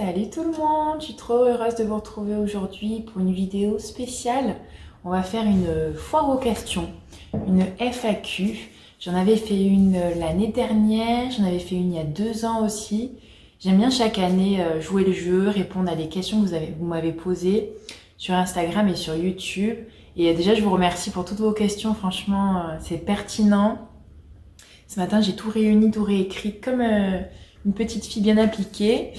Salut tout le monde, je suis trop heureuse de vous retrouver aujourd'hui pour une vidéo spéciale. On va faire une foire aux questions, une FAQ. J'en avais fait une l'année dernière, j'en avais fait une il y a 2 ans aussi. J'aime bien chaque année jouer le jeu, répondre à des questions que vous m'avez posées sur Instagram et sur YouTube. Et déjà, je vous remercie pour toutes vos questions, franchement, c'est pertinent. Ce matin, j'ai tout réuni, tout réécrit comme une petite fille bien appliquée.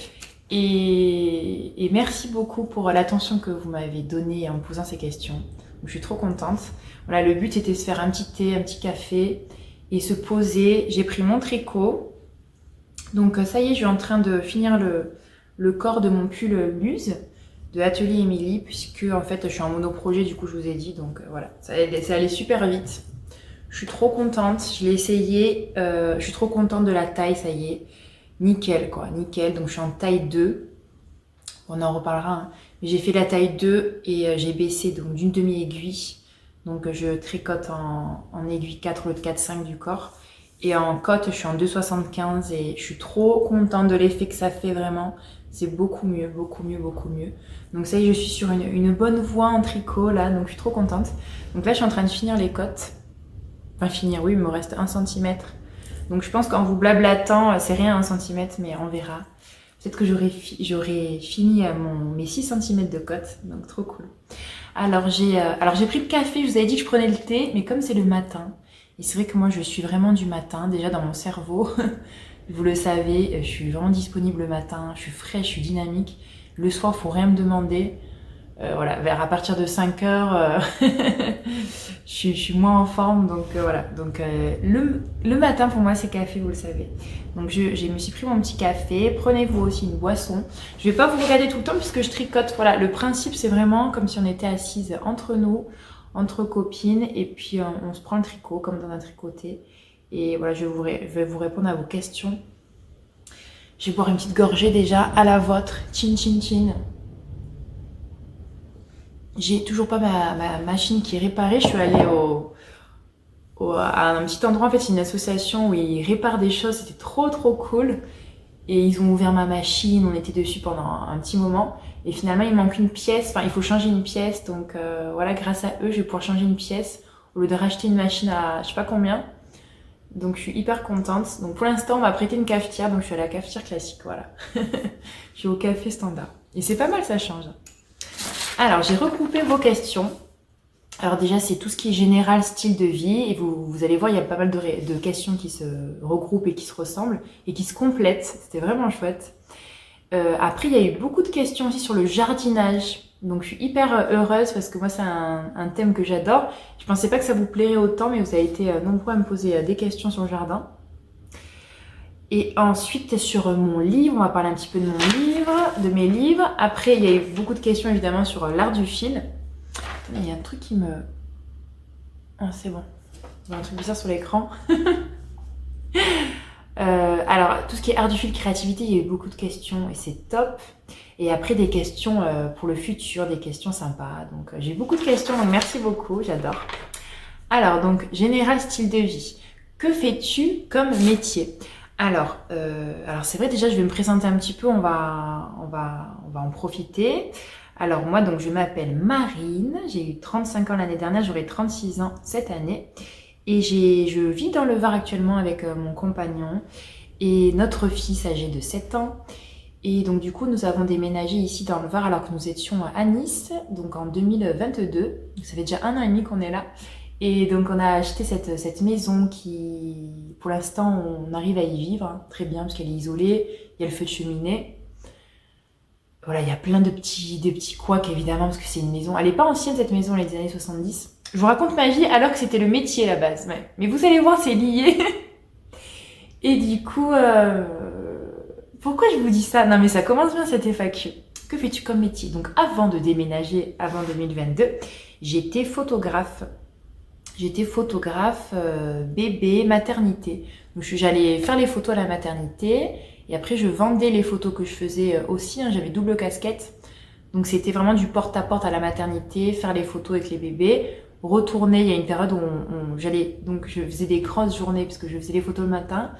Et merci beaucoup pour l'attention que vous m'avez donnée en me posant ces questions. Donc, je suis trop contente. Voilà, le but était de se faire un petit thé, un petit café et se poser. J'ai pris mon tricot. Donc ça y est, je suis en train de finir le corps de mon pull Muse de Atelier Émilie, puisque en fait je suis en monoprojet, du coup je vous ai dit. Donc voilà, ça allait super vite. Je suis trop contente, je l'ai essayé. Je suis trop contente de la taille, ça y est. Nickel quoi, nickel. Donc je suis en taille 2. On en reparlera. Hein. J'ai fait la taille 2 et j'ai baissé donc d'une demi-aiguille. Donc je tricote en aiguille 4 au lieu de 4,5 du corps. Et en cotte, je suis en 2,75 et je suis trop contente de l'effet que ça fait vraiment. C'est beaucoup mieux, beaucoup mieux, beaucoup mieux. Donc ça y est, je suis sur une bonne voie en tricot là, donc je suis trop contente. Donc là, je suis en train de finir les cottes. Enfin finir, oui, il me reste 1 cm. Donc je pense qu'en vous blablatant, c'est rien 1 cm, mais on verra. Peut-être que j'aurai fini mes 6 cm de cotte, donc trop cool. Alors j'ai pris le café, je vous avais dit que je prenais le thé, mais comme c'est le matin, et c'est vrai que moi je suis vraiment du matin, déjà dans mon cerveau, vous le savez, je suis vraiment disponible le matin, je suis fraîche, je suis dynamique. Le soir, faut rien me demander. Voilà, à partir de 5 heures, je suis moins en forme, donc voilà. Donc le matin pour moi c'est café, vous le savez. Donc je me suis pris mon petit café. Prenez-vous aussi une boisson. Je vais pas vous regarder tout le temps puisque je tricote. Voilà, le principe c'est vraiment comme si on était assises entre nous, entre copines, et puis on se prend le tricot comme dans un tricoté. Et voilà, je vais vous répondre à vos questions. Je vais boire une petite gorgée déjà à la vôtre. Chin chin chin. J'ai toujours pas ma machine qui est réparée. Je suis allée à un petit endroit, en fait, c'est une association où ils réparent des choses. C'était trop cool. Et ils ont ouvert ma machine, on était dessus pendant un petit moment. Et finalement, il manque une pièce. Enfin, il faut changer une pièce. Donc voilà, grâce à eux, je vais pouvoir changer une pièce au lieu de racheter une machine à je sais pas combien. Donc je suis hyper contente. Donc pour l'instant, on m'a prêté une cafetière. Donc je suis à la cafetière classique, voilà. Je suis au café standard. Et c'est pas mal, ça change. Alors, j'ai regroupé vos questions. Alors déjà, c'est tout ce qui est général, style de vie. Et vous allez voir, il y a pas mal de questions qui se regroupent et qui se ressemblent et qui se complètent. C'était vraiment chouette. Après, il y a eu beaucoup de questions aussi sur le jardinage. Donc, je suis hyper heureuse parce que moi, c'est un thème que j'adore. Je pensais pas que ça vous plairait autant, mais vous avez été nombreux à me poser des questions sur le jardin. Et ensuite, sur mon livre, on va parler un petit peu de mon livre, de mes livres. Après, il y a eu beaucoup de questions évidemment sur l'art du fil. Attendez, il y a un truc qui me... Ah, c'est bon. Il y a un truc bizarre sur l'écran. Alors, tout ce qui est art du fil, créativité, il y a eu beaucoup de questions et c'est top. Et après, des questions pour le futur, des questions sympas. Donc, j'ai beaucoup de questions, donc merci beaucoup, j'adore. Alors, donc, général style de vie. Que fais-tu comme métier ? Alors c'est vrai, déjà je vais me présenter un petit peu, on va en profiter. Alors moi donc je m'appelle Marine, j'ai eu 35 ans l'année dernière, j'aurai 36 ans cette année. Et je vis dans le Var actuellement avec mon compagnon et notre fils âgé de 7 ans. Et donc du coup nous avons déménagé ici dans le Var alors que nous étions à Nice, donc en 2022. Donc, ça fait déjà 1 an et demi qu'on est là. Et donc on a acheté cette maison qui, pour l'instant, on arrive à y vivre, hein, très bien, parce qu'elle est isolée, il y a le feu de cheminée. Voilà, il y a plein de petits couacs, évidemment, parce que c'est une maison... Elle n'est pas ancienne, cette maison, elle est des années 70. Je vous raconte ma vie alors que c'était le métier, à la base. Ouais. Mais vous allez voir, c'est lié. Et du coup, pourquoi je vous dis ça? Non, mais ça commence bien, cette FAQ. Que fais-tu comme métier? Donc, avant de déménager, avant 2022, j'étais photographe. J'étais photographe bébé, maternité. Donc j'allais faire les photos à la maternité et après je vendais les photos que je faisais aussi. Hein, j'avais double casquette. Donc c'était vraiment du porte-à-porte à la maternité, faire les photos avec les bébés, retourner. Il y a une période où j'allais, donc je faisais des grosses journées parce que je faisais les photos le matin.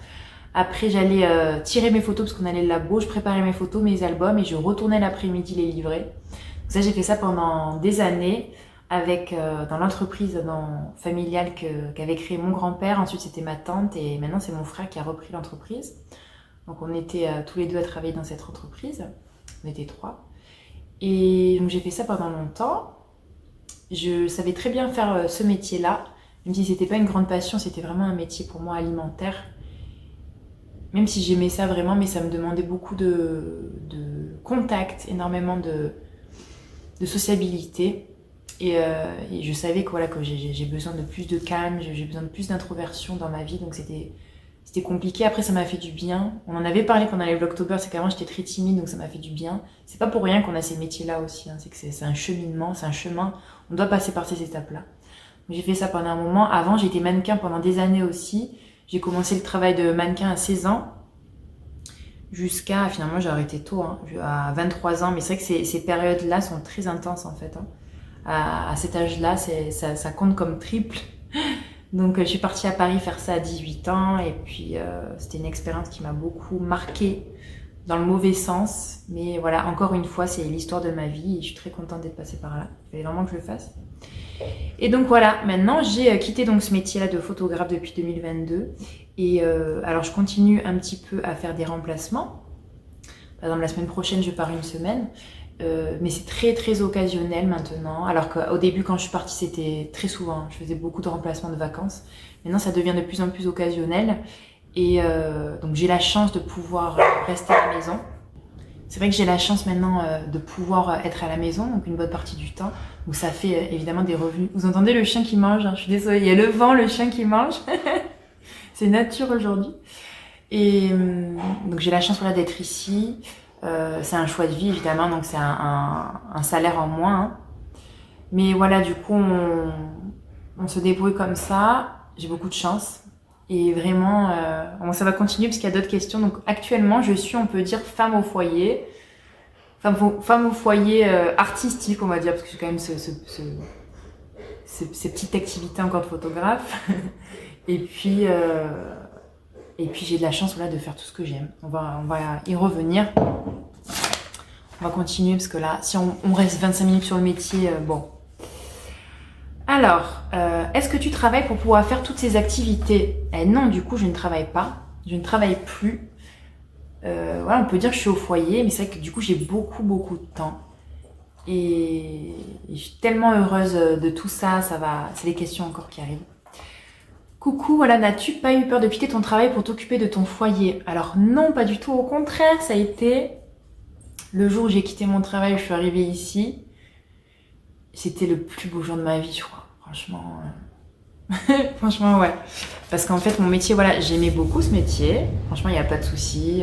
Après, j'allais tirer mes photos parce qu'on allait au labo, je préparais mes photos, mes albums et je retournais l'après-midi les livrer. Donc ça, j'ai fait ça pendant des années avec dans l'entreprise familiale qu'avait créé mon grand-père. Ensuite, c'était ma tante et maintenant, c'est mon frère qui a repris l'entreprise. Donc on était tous les deux à travailler dans cette entreprise. On était 3. Et donc j'ai fait ça pendant longtemps. Je savais très bien faire ce métier-là. Même si c'était pas une grande passion, c'était vraiment un métier pour moi alimentaire. Même si j'aimais ça vraiment, mais ça me demandait beaucoup de contact, énormément de sociabilité. Et je savais que, voilà, que j'ai besoin de plus de calme, j'ai besoin de plus d'introversion dans ma vie. Donc c'était compliqué. Après, ça m'a fait du bien. On en avait parlé pendant les Vlogtober, c'est qu'avant j'étais très timide, donc ça m'a fait du bien. C'est pas pour rien qu'on a ces métiers-là aussi, hein. C'est que c'est un cheminement, c'est un chemin. On doit passer par ces étapes-là. J'ai fait ça pendant un moment. Avant, j'ai été mannequin pendant des années aussi. J'ai commencé le travail de mannequin à 16 ans. Jusqu'à, finalement, j'ai arrêté tôt, hein, à 23 ans. Mais c'est vrai que ces périodes-là sont très intenses, en fait, hein. À cet âge-là, ça compte comme triple. Donc je suis partie à Paris faire ça à 18 ans et puis c'était une expérience qui m'a beaucoup marquée dans le mauvais sens. Mais voilà, encore une fois, c'est l'histoire de ma vie et je suis très contente d'être passée par là. Il fallait vraiment que je le fasse. Et donc voilà, maintenant j'ai quitté donc ce métier-là de photographe depuis 2022. Et alors je continue un petit peu à faire des remplacements. Par exemple, la semaine prochaine, je pars une semaine. Mais c'est très très occasionnel maintenant. Alors qu'au début, quand je suis partie, c'était très souvent. Je faisais beaucoup de remplacements de vacances. Maintenant, ça devient de plus en plus occasionnel. Et donc, j'ai la chance de pouvoir rester à la maison. C'est vrai que j'ai la chance maintenant de pouvoir être à la maison, donc une bonne partie du temps, où ça fait évidemment des revenus. Vous entendez le chien qui mange, hein, je suis désolée, il y a le vent, le chien qui mange. C'est nature aujourd'hui. Et donc, j'ai la chance, voilà, d'être ici. C'est un choix de vie évidemment, donc c'est un salaire en moins, hein. Mais voilà, du coup on se débrouille comme ça. J'ai beaucoup de chance et vraiment ça va continuer parce qu'il y a d'autres questions. Donc actuellement je suis, on peut dire, femme au foyer, femme au foyer artistique, on va dire, parce que j'ai quand même ces petites activités encore de photographe. Et puis j'ai de la chance, voilà, de faire tout ce que j'aime. On va y revenir. On va continuer parce que là, si on reste 25 minutes sur le métier, bon. Alors, est-ce que tu travailles pour pouvoir faire toutes ces activités? Non, du coup, je ne travaille pas. Je ne travaille plus. Voilà, on peut dire que je suis au foyer, mais c'est vrai que du coup, j'ai beaucoup de temps. Et je suis tellement heureuse de tout ça. Ça va, c'est les questions encore qui arrivent. Coucou, voilà, n'as-tu pas eu peur de quitter ton travail pour t'occuper de ton foyer? Alors non, pas du tout, au contraire, ça a été le jour où j'ai quitté mon travail, je suis arrivée ici. C'était le plus beau jour de ma vie, je crois, franchement. Franchement, ouais. Parce qu'en fait, mon métier, voilà, j'aimais beaucoup ce métier. Franchement, il n'y a pas de souci.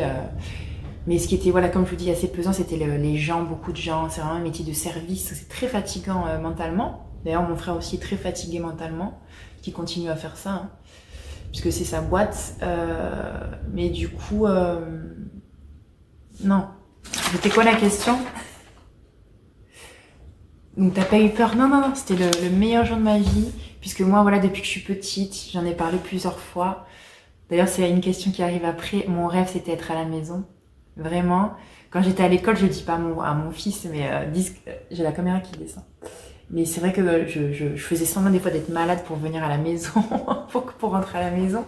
Mais ce qui était, voilà, comme je vous dis, assez pesant, c'était les gens, beaucoup de gens. C'est vraiment un métier de service, c'est très fatigant mentalement. D'ailleurs, mon frère aussi est très fatigué mentalement, qui continue à faire ça, hein, puisque c'est sa boîte. Mais du coup, non. C'était quoi la question? Donc t'as pas eu peur? Non, c'était le meilleur jour de ma vie, puisque moi, voilà, depuis que je suis petite, j'en ai parlé plusieurs fois. D'ailleurs, c'est une question qui arrive après. Mon rêve, c'était être à la maison. Vraiment. Quand j'étais à l'école, je dis pas à mon fils, mais j'ai la caméra qui descend. Mais c'est vrai que je faisais semblant des fois d'être malade pour venir à la maison, pour rentrer à la maison.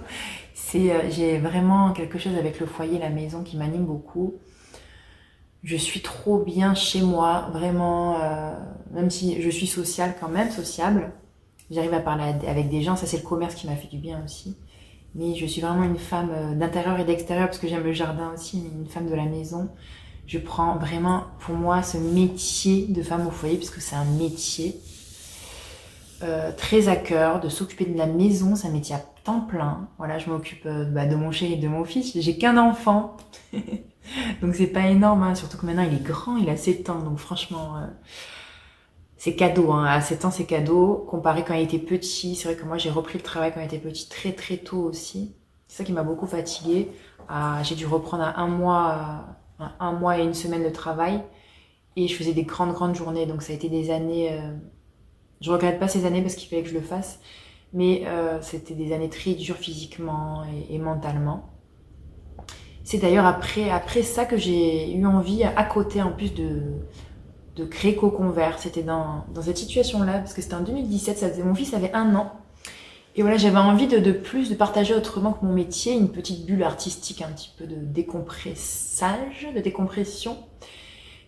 J'ai vraiment quelque chose avec le foyer, la maison qui m'anime beaucoup. Je suis trop bien chez moi, vraiment, même si je suis sociale quand même, sociable. J'arrive à parler avec des gens, ça c'est le commerce qui m'a fait du bien aussi. Mais je suis vraiment une femme d'intérieur et d'extérieur parce que j'aime le jardin aussi, mais une femme de la maison. Je prends vraiment pour moi ce métier de femme au foyer, parce que c'est un métier très à cœur, de s'occuper de la maison, c'est un métier à temps plein. Voilà, je m'occupe de mon chéri et de mon fils, j'ai qu'un enfant. Donc c'est pas énorme, hein, surtout que maintenant il est grand, il a 7 ans, donc franchement c'est cadeau, hein. À 7 ans c'est cadeau, comparé quand il était petit. C'est vrai que moi j'ai repris le travail quand il était petit très très tôt aussi. C'est ça qui m'a beaucoup fatiguée. J'ai dû reprendre à un mois et une semaine de travail, et je faisais des grandes journées, donc ça a été des années, je regrette pas ces années parce qu'il fallait que je le fasse, mais c'était des années très dures physiquement et mentalement. C'est d'ailleurs après ça que j'ai eu envie, à côté en plus de créer CoConvert. C'était dans cette situation-là, parce que c'était en 2017, mon fils avait 1 an. Et voilà, j'avais envie de plus, de partager autrement que mon métier, une petite bulle artistique, un petit peu de décompressage, de décompression.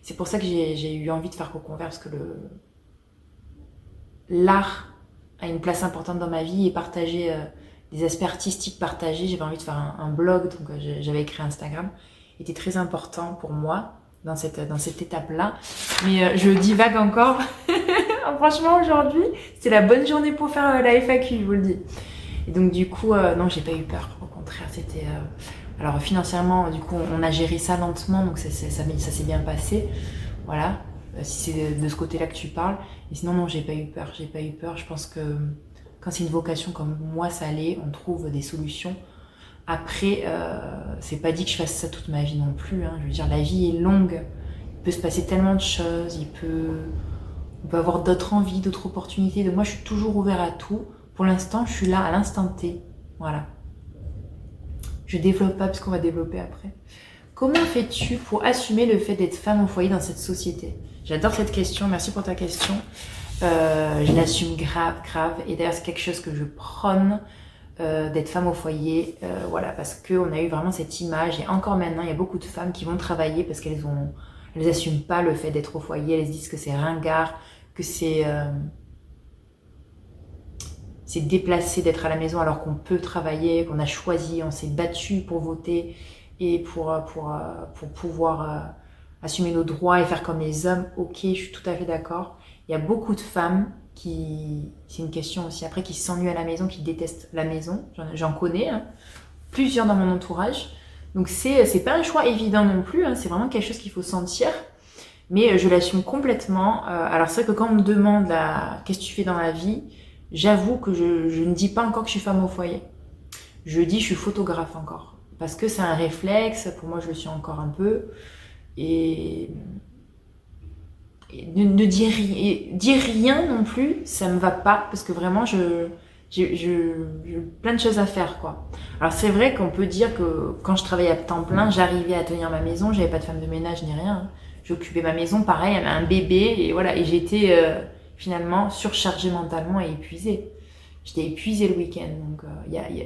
C'est pour ça que j'ai eu envie de faire CoConvert, parce que l'art a une place importante dans ma vie et partager des aspects artistiques partagés. J'avais envie de faire un blog, donc j'avais créé Instagram. Était très important pour moi dans cette étape-là. Mais je divague encore. Franchement, aujourd'hui, c'est la bonne journée pour faire la FAQ, je vous le dis. Et donc, du coup, non, j'ai pas eu peur. Au contraire, c'était... Alors, financièrement, du coup, on a géré ça lentement, donc ça s'est bien passé. Voilà, si c'est de ce côté-là que tu parles. Et sinon, non, j'ai pas eu peur. J'ai pas eu peur. Je pense que quand c'est une vocation comme moi, ça l'est, on trouve des solutions. Après, c'est pas dit que je fasse ça toute ma vie non plus. Hein. Je veux dire, la vie est longue. Il peut se passer tellement de choses. On peut avoir d'autres envies, d'autres opportunités. Donc moi, je suis toujours ouvert à tout. Pour l'instant, je suis là à l'instant T. Voilà. Je développe pas parce qu'on va développer après. Comment fais-tu pour assumer le fait d'être femme au foyer dans cette société? J'adore cette question. Merci pour ta question. Je l'assume grave. Et d'ailleurs, c'est quelque chose que je prône, d'être femme au foyer. Voilà, parce qu'on a eu vraiment cette image. Et encore maintenant, il y a beaucoup de femmes qui vont travailler parce qu'elles n'assument pas le fait d'être au foyer. Elles se disent que c'est ringard, que c'est déplacé d'être à la maison alors qu'on peut travailler, qu'on a choisi, on s'est battu pour voter et pour pouvoir assumer nos droits et faire comme les hommes. Ok, je suis tout à fait d'accord. Il y a beaucoup de femmes c'est une question aussi après, qui s'ennuient à la maison, qui détestent la maison. J'en connais, hein, plusieurs dans mon entourage. Donc c'est pas un choix évident non plus, hein, c'est vraiment quelque chose qu'il faut sentir. Mais je l'assume complètement. Alors c'est vrai que quand on me demande qu'est-ce que tu fais dans la vie, j'avoue que je ne dis pas encore que je suis femme au foyer. Je dis je suis photographe encore. Parce que c'est un réflexe, pour moi je le suis encore un peu. Et ne dire rien non plus, ça me va pas. Parce que vraiment j'ai plein de choses à faire, quoi. Alors c'est vrai qu'on peut dire que quand je travaillais à temps plein, j'arrivais à tenir ma maison, j'avais pas de femme de ménage ni rien. Hein. J'occupais ma maison, pareil, elle avait un bébé, et voilà, et j'étais finalement surchargée mentalement et épuisée. J'étais épuisée le week-end, donc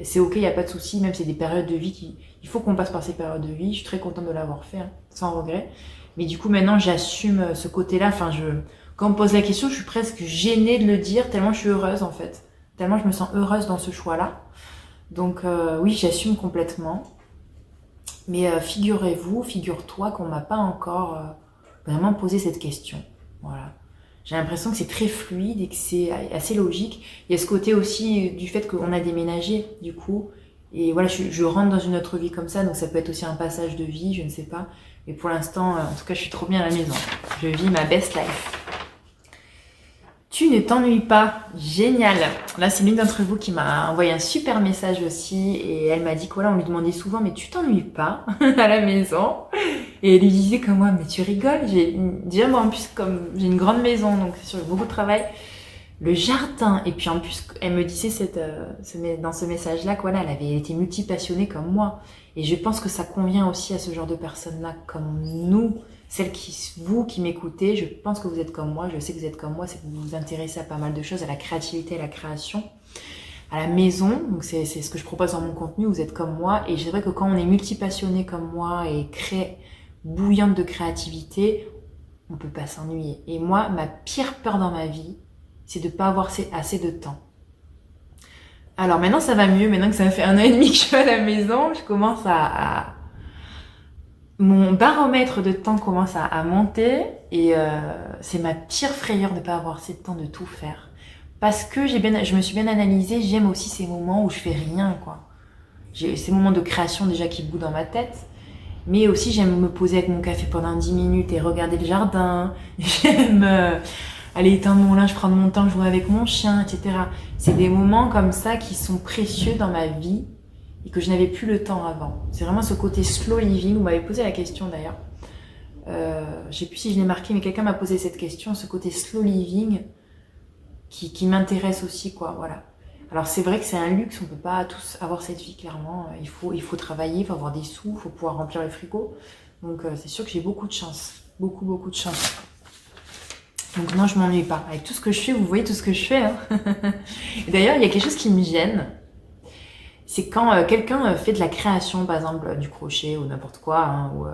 c'est ok, il n'y a pas de souci, même c'est des périodes de vie il faut qu'on passe par ces périodes de vie, je suis très contente de l'avoir fait, hein, sans regret. Mais du coup, maintenant, j'assume ce côté-là, enfin, quand on me pose la question, je suis presque gênée de le dire, tellement je suis heureuse, en fait. Tellement je me sens heureuse dans ce choix-là. Donc oui, j'assume complètement. Mais figure-toi qu'on m'a pas encore vraiment posé cette question. Voilà. J'ai l'impression que c'est très fluide et que c'est assez logique. Il y a ce côté aussi du fait qu'on a déménagé, du coup. Et voilà, je rentre dans une autre vie comme ça, donc ça peut être aussi un passage de vie, je ne sais pas. Mais pour l'instant, en tout cas, je suis trop bien à la maison. Je vis ma best life. Tu ne t'ennuies pas. Génial. Là, c'est l'une d'entre vous qui m'a envoyé un super message aussi. Et elle m'a dit que voilà, on lui demandait souvent, mais tu t'ennuies pas à la maison? Et elle lui disait comme moi, mais tu rigoles. Déjà, moi, en plus, comme j'ai une grande maison, donc c'est sûr, beaucoup de travail. Le jardin. Et puis en plus, elle me disait dans ce message-là que voilà, elle avait été multipassionnée comme moi. Et je pense que ça convient aussi à ce genre de personnes-là, comme nous. Vous qui m'écoutez, je pense que vous êtes comme moi, je sais que vous êtes comme moi, c'est que vous vous intéressez à pas mal de choses, à la créativité, à la création, à la maison. Donc c'est ce que je propose dans mon contenu, vous êtes comme moi. Et c'est vrai que quand on est multipassionné comme moi et bouillante de créativité, on peut pas s'ennuyer. Et moi, ma pire peur dans ma vie, c'est de pas avoir assez de temps. Alors maintenant ça va mieux, maintenant que ça fait 1 an et demi que je suis à la maison, je commence mon baromètre de temps commence à monter et c'est ma pire frayeur de ne pas avoir assez de temps de tout faire. Parce que je me suis bien analysée, j'aime aussi ces moments où je fais rien, quoi. J'ai ces moments de création déjà qui boudent dans ma tête, mais aussi j'aime me poser avec mon café pendant 10 minutes et regarder le jardin, j'aime aller éteindre mon linge, prendre mon temps, jouer avec mon chien, etc. C'est des moments comme ça qui sont précieux dans ma vie et que je n'avais plus le temps avant. C'est vraiment ce côté slow living. Vous m'avez posé la question d'ailleurs. Je sais plus si je l'ai marqué, mais quelqu'un m'a posé cette question, ce côté slow living qui m'intéresse aussi, quoi. Voilà. Alors c'est vrai que c'est un luxe, on peut pas tous avoir cette vie clairement. Il faut travailler, il faut avoir des sous, il faut pouvoir remplir le frigo. Donc c'est sûr que j'ai beaucoup de chance, beaucoup de chance. Donc non, je m'ennuie pas. Avec tout ce que je fais, vous voyez tout ce que je fais. Hein. Et d'ailleurs, il y a quelque chose qui me gêne. C'est quand quelqu'un fait de la création, par exemple du crochet ou n'importe quoi, hein, ou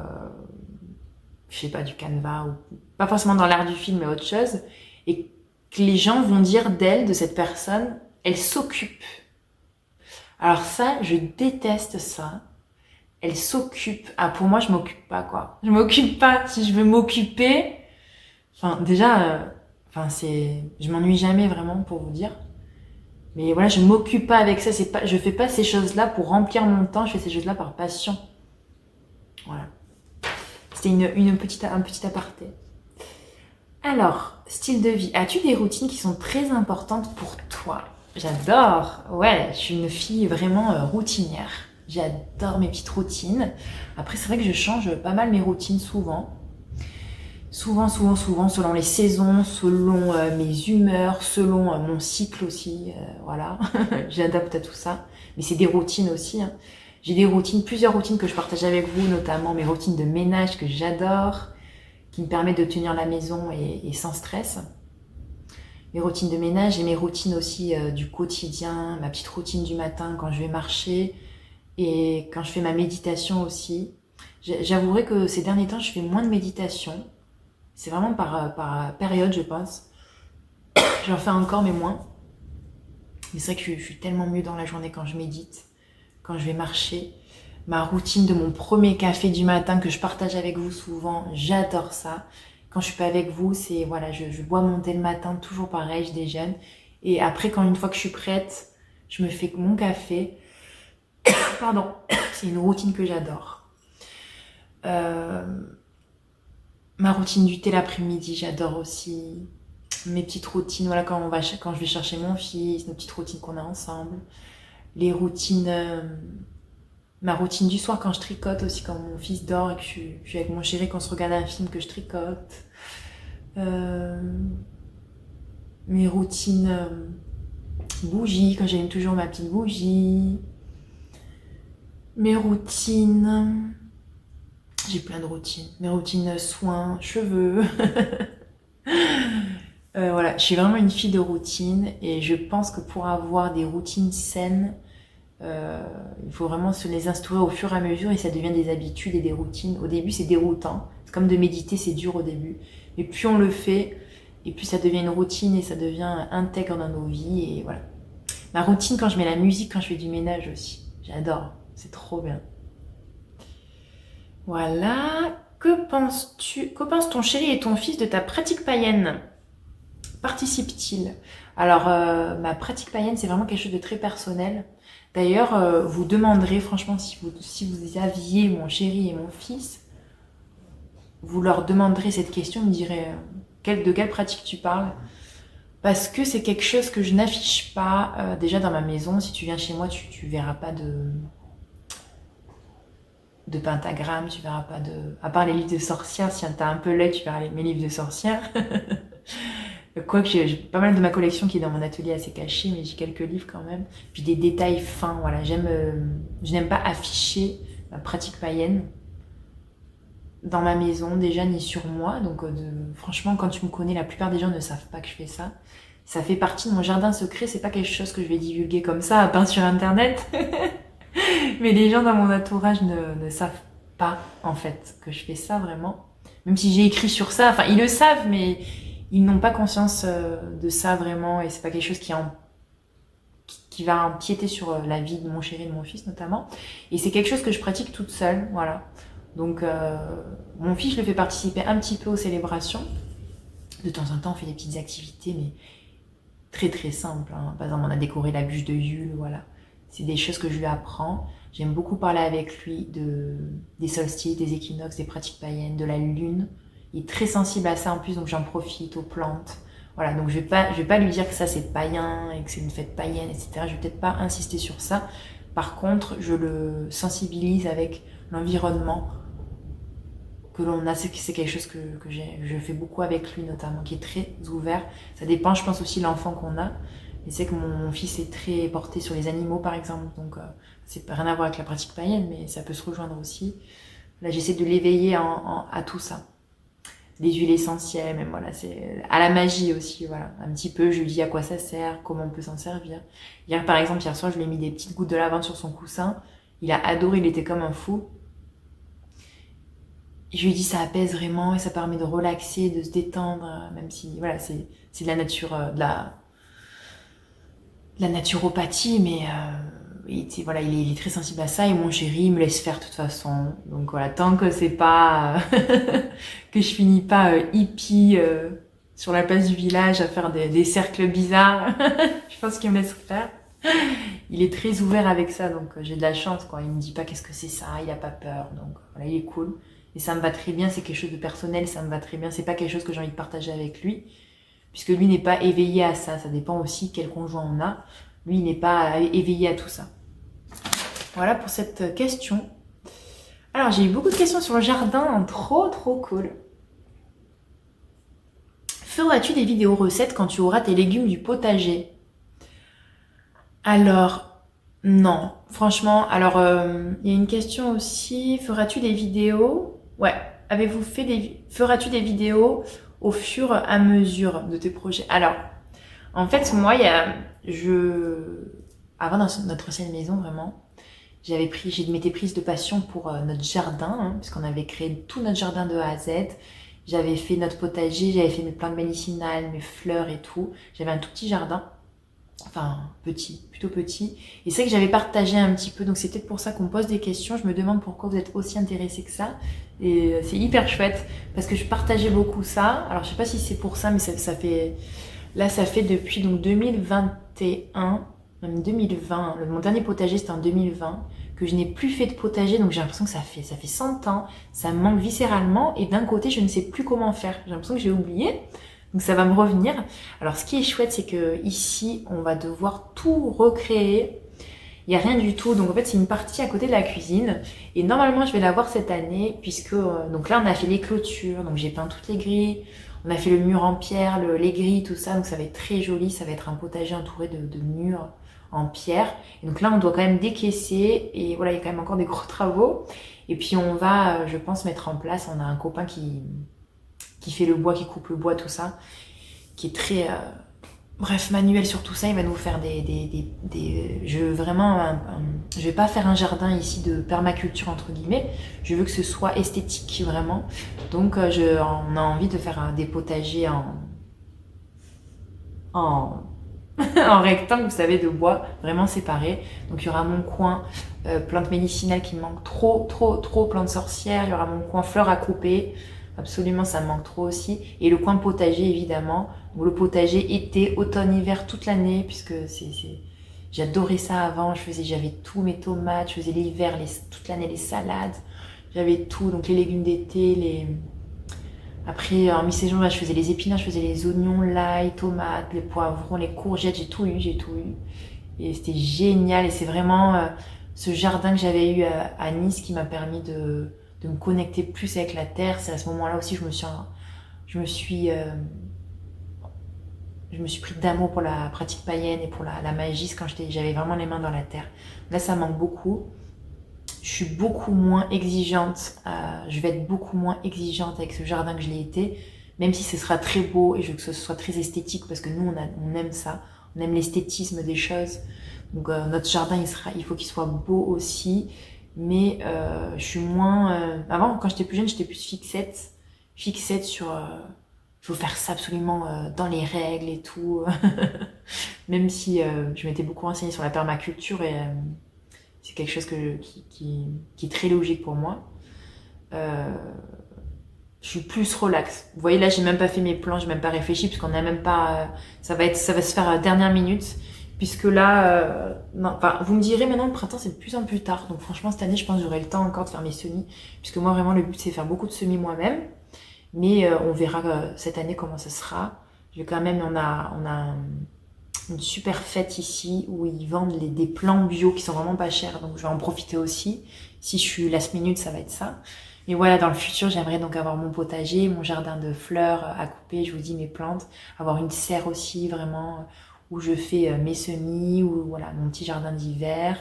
je sais pas, du canevas, ou pas forcément dans l'art du film, mais autre chose, et que les gens vont dire d'elle, de cette personne, elle s'occupe. Alors ça, je déteste ça. Elle s'occupe. Ah, pour moi, je m'occupe pas, quoi. Je m'occupe pas. Si je veux m'occuper, enfin, déjà, je m'ennuie jamais vraiment, pour vous dire. Mais voilà, je m'occupe pas avec ça. Je fais pas ces choses-là pour remplir mon temps. Je fais ces choses-là par passion. Voilà. C'était un petit aparté. Alors, style de vie. As-tu des routines qui sont très importantes pour toi? J'adore. Ouais, je suis une fille vraiment routinière. J'adore mes petites routines. Après, c'est vrai que je change pas mal mes routines souvent. Souvent, selon les saisons, selon mes humeurs, selon mon cycle aussi. Voilà, j'adapte à tout ça. Mais c'est des routines aussi. Hein. J'ai des routines, plusieurs routines que je partage avec vous, notamment mes routines de ménage que j'adore, qui me permettent de tenir la maison et sans stress. Mes routines de ménage et mes routines aussi du quotidien, ma petite routine du matin quand je vais marcher et quand je fais ma méditation aussi. J'avouerai que ces derniers temps, je fais moins de méditation. C'est vraiment par période, je pense. J'en fais encore, mais moins. Mais c'est vrai que je suis tellement mieux dans la journée quand je médite, quand je vais marcher. Ma routine de mon premier café du matin que je partage avec vous souvent, j'adore ça. Quand je suis pas avec vous, c'est voilà, je bois mon thé le matin, toujours pareil, je déjeune. Et après, une fois que je suis prête, je me fais mon café. Pardon, c'est une routine que j'adore. Ma routine du thé l'après-midi, j'adore aussi. Mes petites routines, voilà, quand je vais chercher mon fils, nos petites routines qu'on a ensemble. Les routines, ma routine du soir quand je tricote aussi, quand mon fils dort et que je suis avec mon chéri, qu'on se regarde un film que je tricote. Mes routines bougies, quand j'allume toujours ma petite bougie. Mes routines... J'ai plein de routines. Mes routines soins, cheveux. Voilà, je suis vraiment une fille de routine et je pense que pour avoir des routines saines, il faut vraiment se les instaurer au fur et à mesure et ça devient des habitudes et des routines. Au début, c'est déroutant. C'est comme de méditer, c'est dur au début. Mais plus on le fait, et plus ça devient une routine et ça devient intègre dans nos vies. Et voilà. Ma routine quand je mets la musique, quand je fais du ménage aussi. J'adore. C'est trop bien. Voilà. Que pense ton chéri et ton fils de ta pratique païenne? Participe-t-il? Alors, ma pratique païenne, c'est vraiment quelque chose de très personnel. D'ailleurs, vous demanderez, franchement, si vous aviez mon chéri et mon fils, vous leur demanderez cette question, ils me diraient de quelle pratique tu parles? Parce que c'est quelque chose que je n'affiche pas déjà dans ma maison. Si tu viens chez moi, tu verras pas de pentagramme, tu verras pas de... À part les livres de sorcières, si t'as un peu l'œil, tu verras mes livres de sorcières. Quoique j'ai pas mal de ma collection qui est dans mon atelier assez caché, mais j'ai quelques livres quand même. Puis des détails fins, voilà. Je n'aime pas afficher ma pratique païenne dans ma maison déjà, ni sur moi. Donc franchement, quand tu me connais, la plupart des gens ne savent pas que je fais ça. Ça fait partie de mon jardin secret, c'est pas quelque chose que je vais divulguer comme ça, à peine sur internet. Mais les gens dans mon entourage ne savent pas, en fait, que je fais ça vraiment. Même si j'ai écrit sur ça, enfin, ils le savent, mais ils n'ont pas conscience de ça vraiment. Et c'est pas quelque chose qui va empiéter sur la vie de mon chéri et de mon fils, notamment. Et c'est quelque chose que je pratique toute seule, voilà. Donc, mon fils, je le fais participer un petit peu aux célébrations. De temps en temps, on fait des petites activités, mais très très simples. Hein. Par exemple, on a décoré la bûche de Yule, voilà. C'est des choses que je lui apprends. J'aime beaucoup parler avec lui des solstices, des équinoxes, des pratiques païennes, de la lune. Il est très sensible à ça en plus, donc j'en profite aux plantes. Voilà, donc je vais pas lui dire que ça c'est païen et que c'est une fête païenne, etc. Je vais peut-être pas insister sur ça. Par contre, je le sensibilise avec l'environnement que l'on a. C'est quelque chose que je fais beaucoup avec lui notamment, qui est très ouvert. Ça dépend, je pense aussi de l'enfant qu'on a. Et c'est que mon fils est très porté sur les animaux par exemple, donc c'est rien à voir avec la pratique païenne, mais ça peut se rejoindre aussi. Là, j'essaie de l'éveiller à tout ça. Les huiles essentielles, même voilà, c'est à la magie aussi, voilà. Un petit peu, je lui dis à quoi ça sert, comment on peut s'en servir. Par exemple, hier soir, je lui ai mis des petites gouttes de lavande sur son coussin. Il a adoré, il était comme un fou. Je lui ai dit ça apaise vraiment et ça permet de relaxer, de se détendre, même si voilà, c'est de la nature, de la naturopathie, mais voilà, il est très sensible à ça et mon chéri il me laisse faire de toute façon. Donc voilà, tant que c'est pas que je finis pas hippie sur la place du village à faire des cercles bizarres, je pense qu'il me laisse faire. Il est très ouvert avec ça, donc j'ai de la chance quoi. Il me dit pas qu'est-ce que c'est ça, il a pas peur, donc voilà, il est cool. Et ça me va très bien, c'est quelque chose de personnel, ça me va très bien. C'est pas quelque chose que j'ai envie de partager avec lui, puisque lui n'est pas éveillé à ça. Ça dépend aussi quel conjoint on a. Lui, il n'est pas éveillé à tout ça. Voilà pour cette question. Alors, j'ai eu beaucoup de questions sur le jardin, trop cool. Feras-tu des vidéos recettes quand tu auras tes légumes du potager? Alors, non, franchement. Alors, il y a une question aussi. Feras-tu des vidéos? Ouais. Feras-tu des vidéos au fur et à mesure de tes projets? Alors, en fait, moi, avant dans notre ancienne maison, vraiment, j'ai m'étais prise de passion pour notre jardin, hein, puisqu'on avait créé tout notre jardin de A à Z. J'avais fait notre potager, j'avais fait mes plantes médicinales, mes fleurs et tout. J'avais un tout petit jardin. Enfin, plutôt petit. Et c'est que j'avais partagé un petit peu, donc c'est peut-être pour ça qu'on me pose des questions. Je me demande pourquoi vous êtes aussi intéressés que ça. Et c'est hyper chouette, parce que je partageais beaucoup ça. Alors, je sais pas si c'est pour ça, mais ça fait... Là, ça fait depuis donc 2021, même 2020. Mon dernier potager, c'était en 2020, que je n'ai plus fait de potager. Donc, j'ai l'impression que ça fait 100 ans. Ça me manque viscéralement. Et d'un côté, je ne sais plus comment faire. J'ai l'impression que j'ai oublié. Donc ça va me revenir. Alors ce qui est chouette, c'est que ici, on va devoir tout recréer. Il n'y a rien du tout. Donc en fait, c'est une partie à côté de la cuisine. Et normalement, je vais l'avoir cette année, puisque donc là, on a fait les clôtures. Donc j'ai peint toutes les grilles. On a fait le mur en pierre, les grilles, tout ça. Donc ça va être très joli. Ça va être un potager entouré de murs en pierre. Et donc là, on doit quand même décaisser. Et voilà, il y a quand même encore des gros travaux. Et puis on va, je pense, mettre en place. On a un copain qui fait le bois, qui coupe le bois, tout ça, qui est très manuel sur tout ça. Il va nous faire je vais pas faire un jardin ici de permaculture entre guillemets, je veux que ce soit esthétique vraiment. Donc on a envie de faire des potagers en en rectangle, vous savez, de bois vraiment séparés. Donc il y aura mon coin plantes médicinales qui me manque trop, plantes sorcières. Il y aura mon coin fleurs à couper. Absolument, ça me manque trop aussi. Et le coin potager, évidemment. Donc, le potager été, automne, hiver, toute l'année, puisque j'adorais ça avant. J'avais tous mes tomates, je faisais l'hiver, toute l'année les salades. J'avais tout, donc les légumes d'été, Après, en mi-saison, je faisais les épinards, je faisais les oignons, l'ail, tomates, les poivrons, les courgettes, j'ai tout eu. Et c'était génial. Et c'est vraiment ce jardin que j'avais eu à Nice qui m'a permis de me connecter plus avec la terre. C'est à ce moment-là aussi que je me suis pris d'amour pour la pratique païenne et pour la magie quand j'avais vraiment les mains dans la terre. Là, ça manque beaucoup. Je suis beaucoup moins exigeante. Je vais être beaucoup moins exigeante avec ce jardin que je l'ai été, même si ce sera très beau et je veux que ce soit très esthétique parce que nous, on aime ça. On aime l'esthétisme des choses. Donc, notre jardin, il faut qu'il soit beau aussi. Mais je suis moins... Avant, quand j'étais plus jeune, j'étais plus fixette sur... il faut faire ça absolument dans les règles et tout. Même si je m'étais beaucoup renseignée sur la permaculture et c'est quelque chose qui est très logique pour moi. Je suis plus relax. Vous voyez, là, j'ai même pas fait mes plans, j'ai même pas réfléchi parce qu'on n'a même pas... ça va se faire à la dernière minute. Puisque là, vous me direz maintenant le printemps c'est de plus en plus tard. Donc franchement cette année je pense que j'aurai le temps encore de faire mes semis. Puisque moi vraiment le but c'est de faire beaucoup de semis moi-même. Mais on verra cette année comment ça sera. On a une super fête ici où ils vendent des plants bio qui sont vraiment pas chers. Donc je vais en profiter aussi. Si je suis last minute ça va être ça. Mais voilà, dans le futur j'aimerais donc avoir mon potager, mon jardin de fleurs à couper, je vous dis mes plantes. Avoir une serre aussi vraiment... où je fais mes semis, ou voilà, mon petit jardin d'hiver.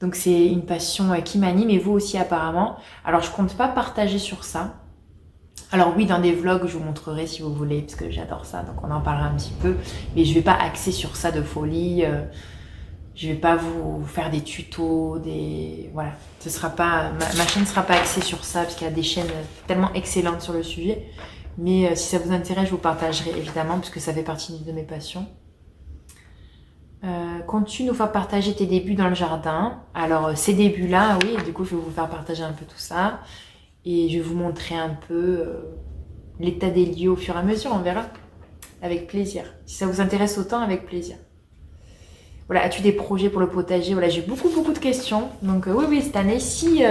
Donc c'est une passion qui m'anime, et vous aussi apparemment. Alors je compte pas partager sur ça. Alors oui, dans des vlogs, je vous montrerai si vous voulez, parce que j'adore ça, donc on en parlera un petit peu. Mais je vais pas axer sur ça de folie. Je vais pas vous faire des tutos, voilà. Ce sera pas, ma chaîne ne sera pas axée sur ça, parce qu'il y a des chaînes tellement excellentes sur le sujet. Mais si ça vous intéresse, je vous partagerai évidemment, puisque ça fait partie de mes passions. Comptes-tu nous faire partager tes débuts dans le jardin? Alors ces débuts-là, oui, du coup je vais vous faire partager un peu tout ça. Et je vais vous montrer un peu l'état des lieux au fur et à mesure, on verra. Avec plaisir. Si ça vous intéresse autant, avec plaisir. Voilà, as-tu des projets pour le potager? Voilà, j'ai beaucoup de questions. Donc oui, cette année, si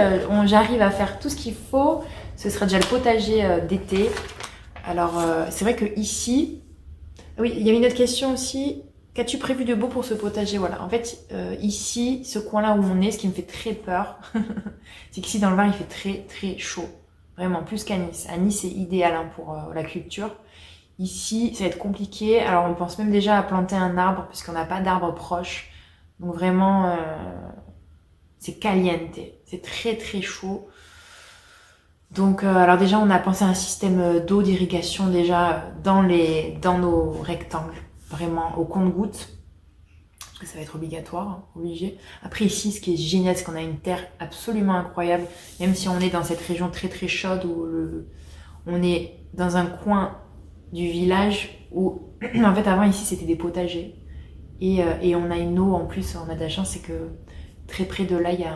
j'arrive à faire tout ce qu'il faut, ce sera déjà le potager d'été. Alors, c'est vrai que ici... Oui, il y avait une autre question aussi. Qu'as-tu prévu de beau pour ce potager? Voilà, en fait, ici, ce coin-là où on est, ce qui me fait très peur, c'est qu'ici dans le Var, il fait très chaud. Vraiment, plus qu'à Nice. À Nice, c'est idéal hein, pour la culture. Ici, ça va être compliqué. Alors, on pense même déjà à planter un arbre, puisqu'on n'a pas d'arbre proche. Donc vraiment, c'est caliente. C'est très chaud. Donc, alors déjà, on a pensé à un système d'eau d'irrigation déjà dans nos rectangles. Vraiment au compte-gouttes. Parce que ça va être obligatoire, hein, obligé. Après ici, ce qui est génial, c'est qu'on a une terre absolument incroyable. Même si on est dans cette région très chaude, où on est dans un coin du village où, en fait, avant ici, c'était des potagers. Et on a une eau, en plus, on a de la chance, c'est que très près de là, il y a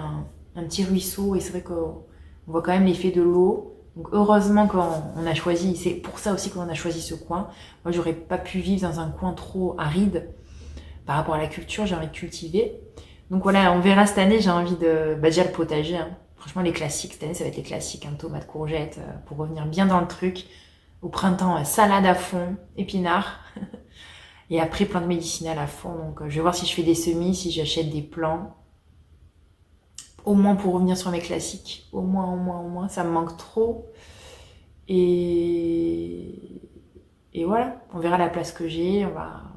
un petit ruisseau. Et c'est vrai qu'on voit quand même l'effet de l'eau. Donc heureusement qu'on a choisi, c'est pour ça aussi qu'on a choisi ce coin. Moi, j'aurais pas pu vivre dans un coin trop aride. Par rapport à la culture, j'ai envie de cultiver. Donc voilà, on verra cette année, j'ai envie de... déjà le potager, hein. Franchement, les classiques, cette année, ça va être les classiques, hein, tomates, courgettes, pour revenir bien dans le truc. Au printemps, salade à fond, épinards. Et après, plantes médicinales à fond. Donc je vais voir si je fais des semis, si j'achète des plants. Au moins pour revenir sur mes classiques. Au moins. Ça me manque trop. Et voilà, on verra la place que j'ai.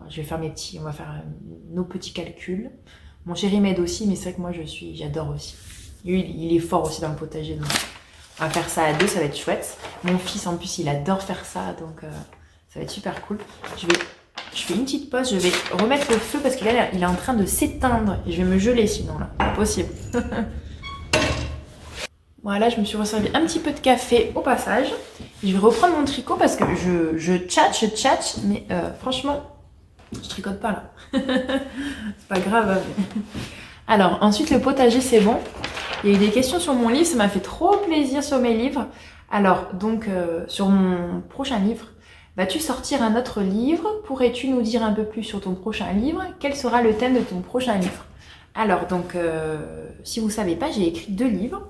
Je vais faire on va faire nos petits calculs. Mon chéri m'aide aussi, mais c'est vrai que moi j'adore aussi. Lui, il est fort aussi dans le potager, donc on va faire ça à deux, ça va être chouette. Mon fils en plus, il adore faire ça, donc ça va être super cool. Je fais une petite pause, je vais remettre le feu parce qu'il est en train de s'éteindre et je vais me geler sinon là, impossible. Voilà, je me suis resservi un petit peu de café au passage. Et je vais reprendre mon tricot parce que je tchatche, mais franchement, je tricote pas là. C'est pas grave. Alors, ensuite, le potager, c'est bon. Il y a eu des questions sur mon livre, ça m'a fait trop plaisir sur mes livres. Alors, donc, sur mon prochain livre, vas-tu sortir un autre livre? Pourrais-tu nous dire un peu plus sur ton prochain livre? Quel sera le thème de ton prochain livre? Alors, donc, si vous ne savez pas, j'ai écrit 2 livres.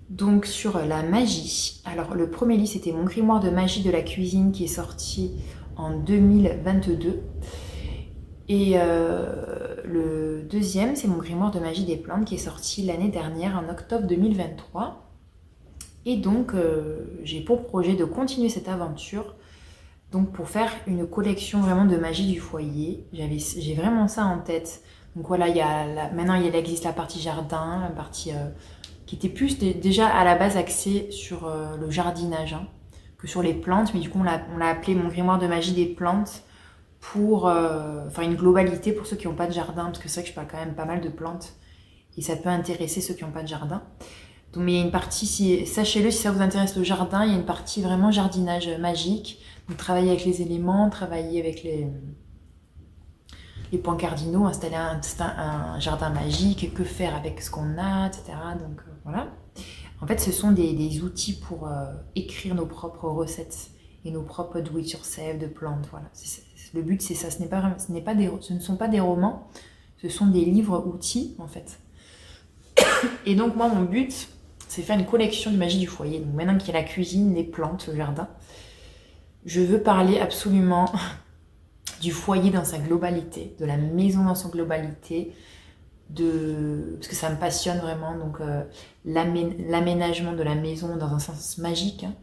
Donc sur la magie. Alors le premier livre c'était mon grimoire de magie de la cuisine qui est sorti en 2022. Et le deuxième c'est mon grimoire de magie des plantes qui est sorti l'année dernière en octobre 2023. Et donc j'ai pour projet de continuer cette aventure. Donc pour faire une collection vraiment de magie du foyer. J'ai vraiment ça en tête. Donc voilà, maintenant il existe la partie jardin, la partie... qui était plus déjà à la base axée sur le jardinage hein, que sur les plantes. Mais du coup, on l'a appelé mon grimoire de magie des plantes pour faire une globalité pour ceux qui n'ont pas de jardin. Parce que c'est vrai que je parle quand même pas mal de plantes et ça peut intéresser ceux qui n'ont pas de jardin. Donc, mais il y a une partie, sachez-le, si ça vous intéresse le jardin, il y a une partie vraiment jardinage magique. Donc travailler avec les éléments, travailler avec les points cardinaux, installer un jardin magique, que faire avec ce qu'on a, etc. Donc voilà. En fait, ce sont des outils pour écrire nos propres recettes et nos propres do-it-yourself de plantes. Voilà. Le but, c'est ça. Ce ne sont pas des romans, ce sont des livres-outils, en fait. Et donc, moi, mon but, c'est faire une collection de magie du foyer. Donc maintenant qu'il y a la cuisine, les plantes, le jardin, je veux parler absolument du foyer dans sa globalité, de la maison dans son globalité, parce que ça me passionne vraiment, donc l'aménagement de la maison dans un sens magique, hein.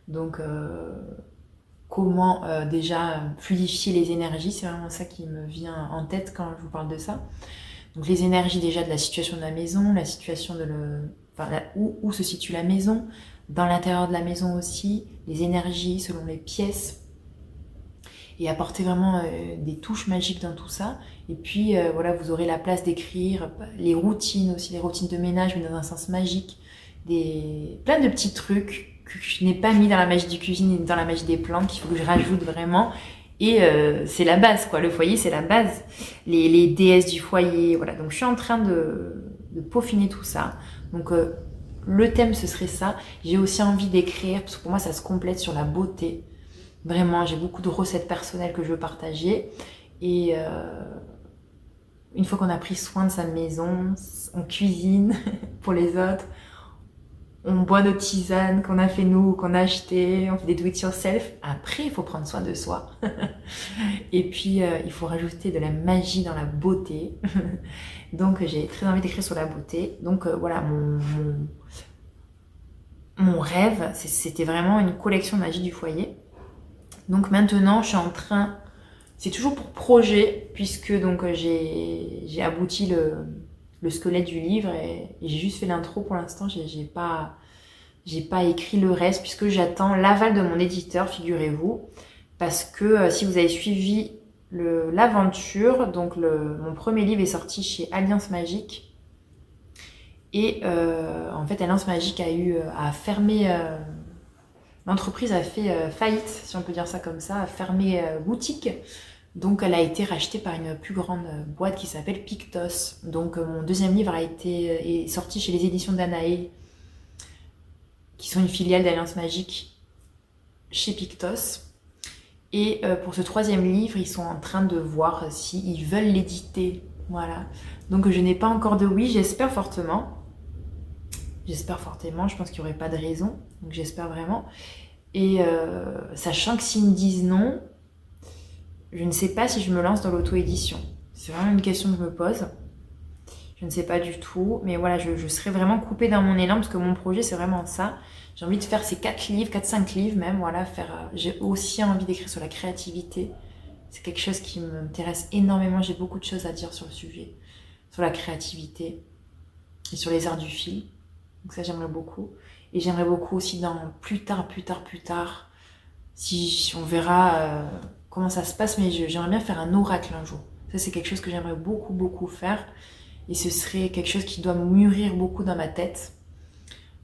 Donc comment déjà fluidifier les énergies. C'est vraiment ça qui me vient en tête quand je vous parle de ça. Donc les énergies déjà de la situation de la maison, la situation de où se situe la maison, dans l'intérieur de la maison aussi, les énergies selon les pièces, et apporter vraiment des touches magiques dans tout ça. Et puis voilà, vous aurez la place d'écrire les routines aussi, les routines de ménage, mais dans un sens magique, plein de petits trucs que je n'ai pas mis dans la magie du cuisine et dans la magie des plantes, qu'il faut que je rajoute vraiment. Et c'est la base, quoi. Le foyer, c'est la base. Les déesses du foyer, voilà. Donc je suis en train de peaufiner tout ça. Donc le thème, ce serait ça. J'ai aussi envie d'écrire, parce que pour moi, ça se complète sur la beauté. Vraiment, j'ai beaucoup de recettes personnelles que je veux partager. Et une fois qu'on a pris soin de sa maison, on cuisine pour les autres, on boit nos tisanes qu'on a fait nous, qu'on a acheté, on fait des do it yourself. Après, il faut prendre soin de soi. Et puis, il faut rajouter de la magie dans la beauté. Donc, j'ai très envie d'écrire sur la beauté. Donc, voilà, mon rêve, c'était vraiment une collection de magie du foyer. Donc maintenant, je suis en train, c'est toujours pour projet, puisque donc j'ai abouti le squelette du livre et j'ai juste fait l'intro pour l'instant. J'ai pas écrit le reste puisque j'attends l'aval de mon éditeur, figurez-vous, parce que si vous avez suivi l'aventure, donc mon premier livre est sorti chez Alliance Magique et en fait Alliance Magique a fermé. L'entreprise a fait faillite, si on peut dire ça comme ça, a fermé boutique. Donc elle a été rachetée par une plus grande boîte qui s'appelle Pictos. Donc mon deuxième livre est sorti chez les éditions Danae, qui sont une filiale d'Alliance Magique chez Pictos. Et pour ce troisième livre, ils sont en train de voir s'ils veulent l'éditer. Voilà. Donc je n'ai pas encore de oui, j'espère fortement. J'espère fortement, je pense qu'il n'y aurait pas de raison, donc j'espère vraiment. Et sachant que s'ils me disent non, je ne sais pas si je me lance dans l'auto-édition. C'est vraiment une question que je me pose. Je ne sais pas du tout, mais voilà, je serais vraiment coupée dans mon élan parce que mon projet c'est vraiment ça. J'ai envie de faire ces 4-5 livres même, voilà, j'ai aussi envie d'écrire sur la créativité. C'est quelque chose qui m'intéresse énormément, j'ai beaucoup de choses à dire sur le sujet, sur la créativité et sur les arts du fil. Donc ça j'aimerais beaucoup. Et j'aimerais beaucoup aussi dans plus tard, si on verra comment ça se passe, mais j'aimerais bien faire un oracle un jour. Ça c'est quelque chose que j'aimerais beaucoup faire. Et ce serait quelque chose qui doit mûrir beaucoup dans ma tête.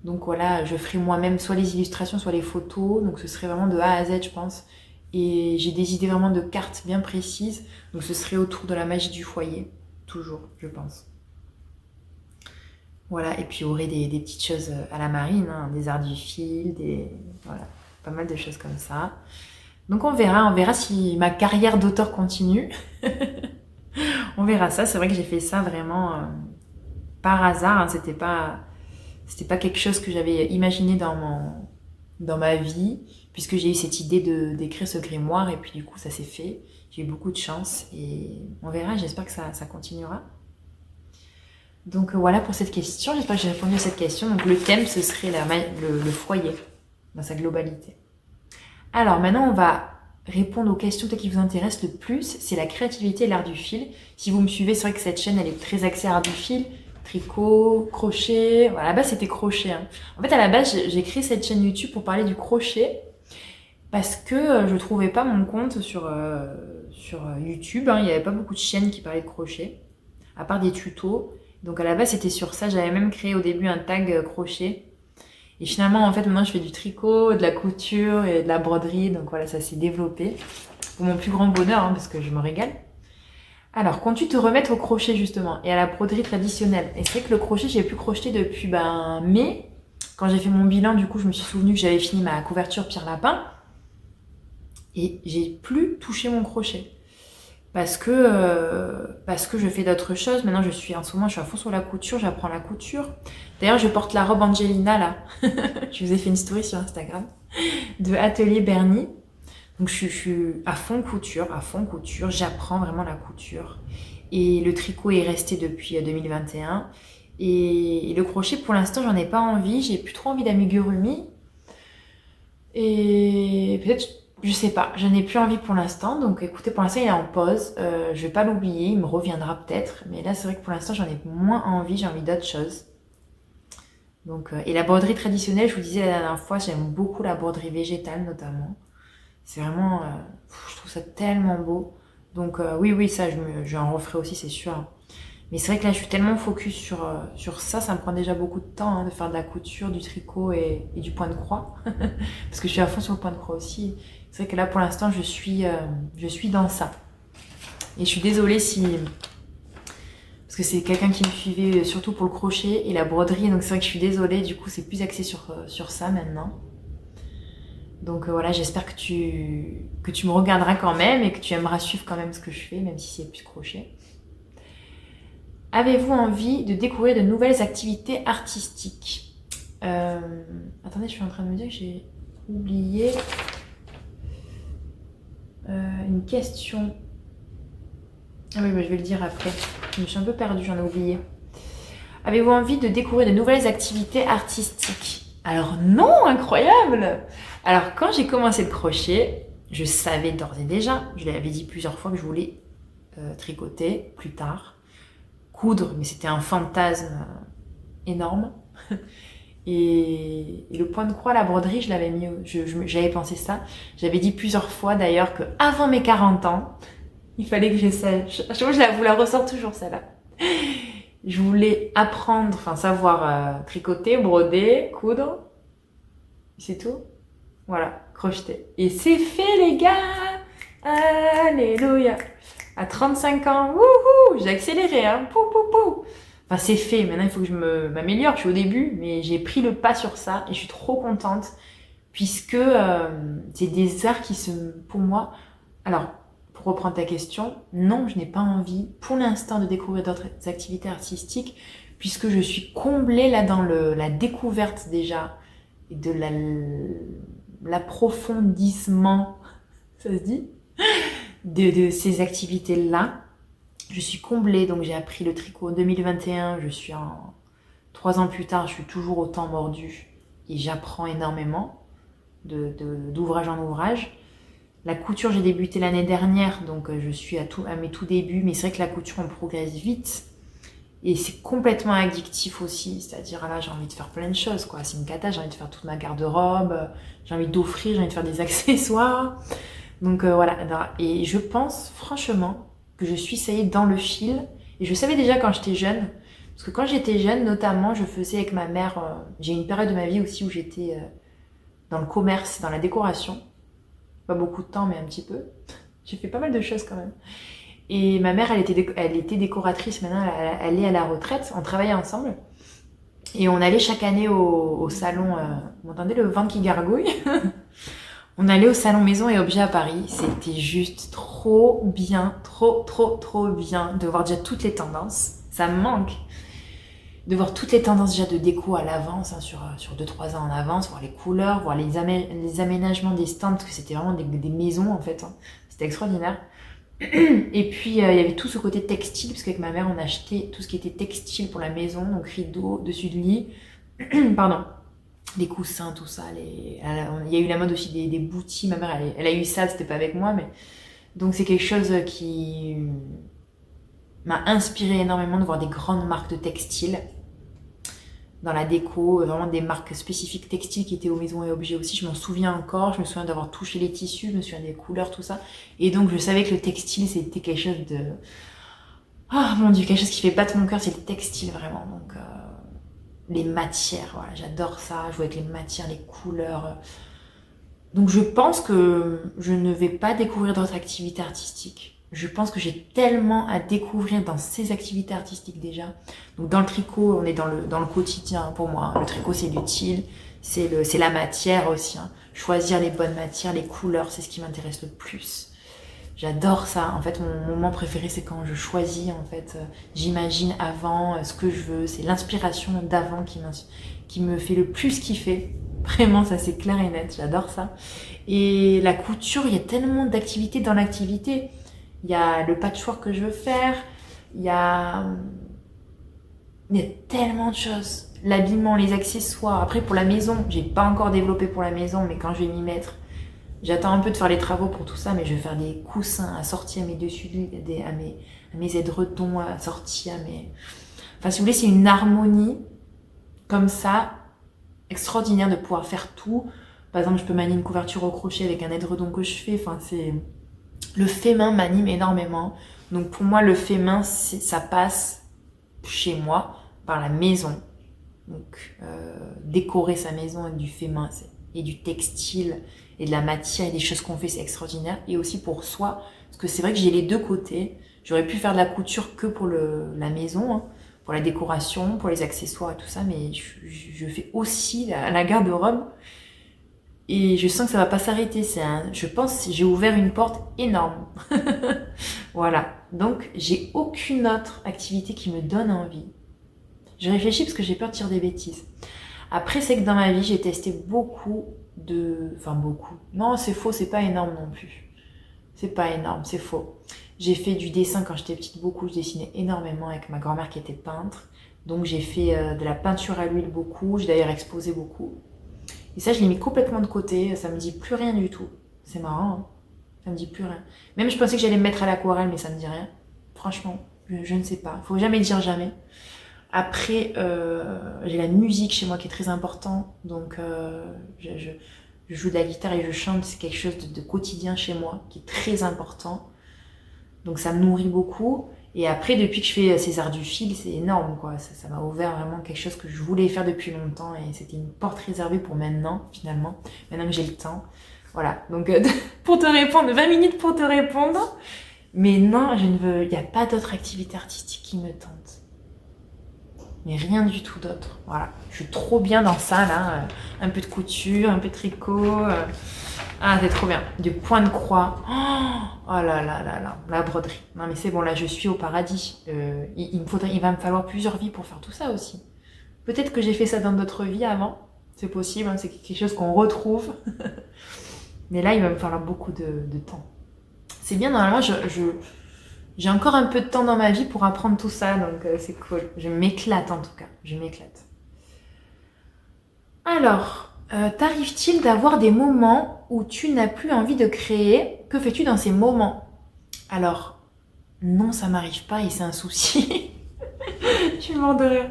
Donc voilà, je ferai moi-même soit les illustrations, soit les photos. Donc ce serait vraiment de A à Z, je pense. Et j'ai des idées vraiment de cartes bien précises. Donc ce serait autour de la magie du foyer. Toujours, je pense. Voilà, et puis il y aurait des petites choses à la marine, hein, des arts du fil, voilà, pas mal de choses comme ça. Donc on verra si ma carrière d'auteur continue. On verra ça, c'est vrai que j'ai fait ça vraiment par hasard, hein. C'était pas quelque chose que j'avais imaginé dans ma vie, puisque j'ai eu cette idée d'écrire ce grimoire, et puis du coup ça s'est fait. J'ai eu beaucoup de chance, et on verra, j'espère que ça continuera. Donc voilà pour cette question, j'espère que j'ai répondu à cette question. Donc le thème, ce serait le foyer, dans sa globalité. Alors maintenant, on va répondre aux questions qui vous intéressent le plus, c'est la créativité et l'art du fil. Si vous me suivez, c'est vrai que cette chaîne, elle est très axée art du fil, tricot, crochet. Voilà, à la base, c'était crochet, hein. En fait, à la base, j'ai créé cette chaîne YouTube pour parler du crochet, parce que je trouvais pas mon compte sur YouTube, hein. Il n'y avait pas beaucoup de chaînes qui parlaient de crochet, à part des tutos. Donc à la base c'était sur ça, j'avais même créé au début un tag crochet. Et finalement en fait maintenant je fais du tricot, de la couture et de la broderie. Donc voilà, ça s'est développé. Pour mon plus grand bonheur, hein, parce que je me régale. Alors, comptes-tu te remettre au crochet justement et à la broderie traditionnelle? Et c'est vrai que le crochet j'ai pu crocheter depuis mai. Quand j'ai fait mon bilan, du coup je me suis souvenu que j'avais fini ma couverture Pierre Lapin. Et j'ai plus touché mon crochet. Parce que je fais d'autres choses. Maintenant, en ce moment, je suis à fond sur la couture, j'apprends la couture. D'ailleurs, je porte la robe Angelina, là. Je vous ai fait une story sur Instagram, de Atelier Bernie. Donc, je suis à fond couture, j'apprends vraiment la couture. Et le tricot est resté depuis 2021. Et le crochet, pour l'instant, j'en ai pas envie. J'ai plus trop envie d'amigurumi. Et peut-être Je sais pas, je n'ai plus envie pour l'instant, donc écoutez, pour l'instant il est en pause, je vais pas l'oublier, il me reviendra peut-être, mais là c'est vrai que pour l'instant j'en ai moins envie, j'ai envie d'autre chose. Donc, et la broderie traditionnelle, je vous disais la dernière fois, j'aime beaucoup la broderie végétale notamment. C'est vraiment, je trouve ça tellement beau. Donc oui, ça je en referai aussi, c'est sûr. Mais c'est vrai que là je suis tellement focus sur ça, ça me prend déjà beaucoup de temps de faire de la couture, du tricot et du point de croix. Parce que je suis à fond sur le point de croix aussi. C'est vrai que là pour l'instant je suis dans ça. Et je suis désolée si... Parce que c'est quelqu'un qui me suivait surtout pour le crochet et la broderie, donc c'est vrai que je suis désolée, du coup c'est plus axé sur ça maintenant. Donc voilà, j'espère que tu me regarderas quand même et que tu aimeras suivre quand même ce que je fais, même si c'est plus crochet. Avez-vous envie de découvrir de nouvelles activités artistiques? Attendez, je suis en train de me dire que j'ai oublié une question. Ah oui, je vais le dire après. Je me suis un peu perdue, j'en ai oublié. Avez-vous envie de découvrir de nouvelles activités artistiques? Alors non, incroyable! Alors quand j'ai commencé le crochet, je savais d'ores et déjà, je l'avais dit plusieurs fois que je voulais tricoter plus tard, coudre, mais c'était un fantasme énorme. Et le point de croix, la broderie, je l'avais mis, j'avais pensé ça. J'avais dit plusieurs fois d'ailleurs que avant mes 40 ans, il fallait que j'essaie. Je vous la ressors toujours celle-là. Je voulais apprendre, enfin savoir tricoter, broder, coudre. C'est tout. Voilà, crocheter. Et c'est fait les gars! Alléluia! À 35 ans, wouhou! J'ai accéléré, hein! Pou, pou, pou! Enfin, c'est fait. Maintenant, il faut que je m'améliore. Je suis au début, mais j'ai pris le pas sur ça et je suis trop contente puisque c'est des arts qui pour moi... Alors, pour reprendre ta question, non, je n'ai pas envie pour l'instant de découvrir d'autres activités artistiques puisque je suis comblée là dans la découverte déjà et de l'approfondissement, ça se dit, de ces activités-là. Je suis comblée, donc j'ai appris le tricot en 2021, 3 ans plus tard, je suis toujours autant mordue et j'apprends énormément d'ouvrage en ouvrage. La couture, j'ai débuté l'année dernière, donc je suis à mes tout débuts, mais c'est vrai que la couture, on progresse vite et c'est complètement addictif aussi, c'est-à-dire là, j'ai envie de faire plein de choses, quoi. C'est une cata, j'ai envie de faire toute ma garde-robe, j'ai envie d'offrir, j'ai envie de faire des accessoires. Donc voilà, et je pense franchement que je suis, ça y est, dans le fil. Et je savais déjà quand j'étais jeune, parce que quand j'étais jeune, notamment, je faisais avec ma mère, j'ai une période de ma vie aussi où j'étais dans le commerce, dans la décoration. Pas beaucoup de temps, mais un petit peu. J'ai fait pas mal de choses quand même. Et ma mère, elle était décoratrice, maintenant elle est à la retraite, on travaillait ensemble. Et on allait chaque année au salon, vous entendez le vent qui gargouille? On allait au salon Maison et Objets à Paris, c'était juste trop bien, trop bien de voir déjà toutes les tendances. Ça me manque de voir toutes les tendances déjà de déco à l'avance, hein, sur 2-3 ans en avance, voir les couleurs, voir les aménagements des stands, parce que c'était vraiment des maisons en fait, hein. C'était extraordinaire. Et puis il y avait tout ce côté textile, parce qu'avec ma mère on achetait tout ce qui était textile pour la maison, donc rideaux, dessus de lit, pardon. Les coussins, tout ça. Il y a eu la mode aussi des boutis. Ma mère, elle a eu ça, c'était pas avec moi, mais donc c'est quelque chose qui m'a inspiré énormément de voir des grandes marques de textiles dans la déco, vraiment des marques spécifiques textiles qui étaient aux Maisons et Objets aussi. Je m'en souviens encore, je me souviens d'avoir touché les tissus, je me souviens des couleurs, tout ça. Et donc je savais que le textile, c'était quelque chose de... Ah mon Dieu, quelque chose qui fait battre mon cœur, c'est le textile vraiment. Donc les matières, voilà, j'adore ça, jouer avec les matières, les couleurs. Donc je pense que je ne vais pas découvrir d'autres activités artistiques. Je pense que j'ai tellement à découvrir dans ces activités artistiques déjà. Donc dans le tricot, on est dans le quotidien pour moi. Le tricot, c'est l'utile, c'est la matière aussi, hein. Choisir les bonnes matières, les couleurs, c'est ce qui m'intéresse le plus. J'adore ça. En fait, mon moment préféré, c'est quand je choisis, en fait, j'imagine avant ce que je veux. C'est l'inspiration d'avant qui me fait le plus kiffer. Vraiment, ça c'est clair et net. J'adore ça. Et la couture, il y a tellement d'activités dans l'activité. Il y a le patchwork que je veux faire. Il y a tellement de choses. L'habillement, les accessoires. Après, pour la maison, j'ai pas encore développé pour la maison, mais quand je vais m'y mettre, J'attends un peu de faire les travaux pour tout ça, mais je vais faire des coussins assortis à mes dessus-lits, à mes édredons assortis à mes... Enfin, si vous voulez, c'est une harmonie comme ça, extraordinaire de pouvoir faire tout. Par exemple, je peux manier une couverture au crochet avec un édredon que je fais. Enfin, c'est... Le fait main m'anime énormément. Donc pour moi, le fait main, ça passe chez moi par la maison. Donc décorer sa maison avec du fait main et du textile et de la matière et des choses qu'on fait, c'est extraordinaire. Et aussi pour soi, parce que c'est vrai que j'ai les deux côtés. J'aurais pu faire de la couture que pour la maison, hein, pour la décoration, pour les accessoires et tout ça, mais je fais aussi la garde-robe. Et je sens que ça va pas s'arrêter. Je pense que j'ai ouvert une porte énorme. Voilà. Donc, j'ai aucune autre activité qui me donne envie. Je réfléchis parce que j'ai peur de dire des bêtises. Après, c'est que dans ma vie, j'ai testé beaucoup de... Enfin, beaucoup. Non, c'est faux, c'est pas énorme non plus. C'est pas énorme, c'est faux. J'ai fait du dessin quand j'étais petite, beaucoup. Je dessinais énormément avec ma grand-mère qui était peintre. Donc, j'ai fait de la peinture à l'huile beaucoup. J'ai d'ailleurs exposé beaucoup. Et ça, je l'ai mis complètement de côté. Ça me dit plus rien du tout. C'est marrant, hein. Ça me dit plus rien. Même je pensais que j'allais me mettre à l'aquarelle, mais ça me dit rien. Franchement, je ne sais pas. Faut jamais dire jamais. Après, j'ai la musique chez moi qui est très important. Donc, je joue de la guitare et je chante. C'est quelque chose de quotidien chez moi qui est très important. Donc, ça me nourrit beaucoup. Et après, depuis que je fais ces arts du fil, c'est énorme, quoi. Ça m'a ouvert vraiment quelque chose que je voulais faire depuis longtemps. Et c'était une porte réservée pour maintenant, finalement. Maintenant que j'ai le temps. Voilà. Donc, pour te répondre, 20 minutes pour te répondre. Mais non, il n'y a pas d'autre activité artistique qui me tente. Mais rien du tout d'autre. Voilà. Je suis trop bien dans ça, là. Un peu de couture, un peu de tricot. Ah, c'est trop bien. Du point de croix. Oh là là là là. La broderie. Non, mais c'est bon, là, je suis au paradis. Il va me falloir plusieurs vies pour faire tout ça aussi. Peut-être que j'ai fait ça dans d'autres vies avant. C'est possible, hein, c'est quelque chose qu'on retrouve. Mais là, il va me falloir beaucoup de temps. C'est bien, normalement, j'ai encore un peu de temps dans ma vie pour apprendre tout ça, donc c'est cool. Je m'éclate en tout cas, je m'éclate. Alors, t'arrive-t-il d'avoir des moments où tu n'as plus envie de créer? Que fais-tu dans ces moments? Alors, non, ça m'arrive pas et c'est un souci. Je suis morte de rire.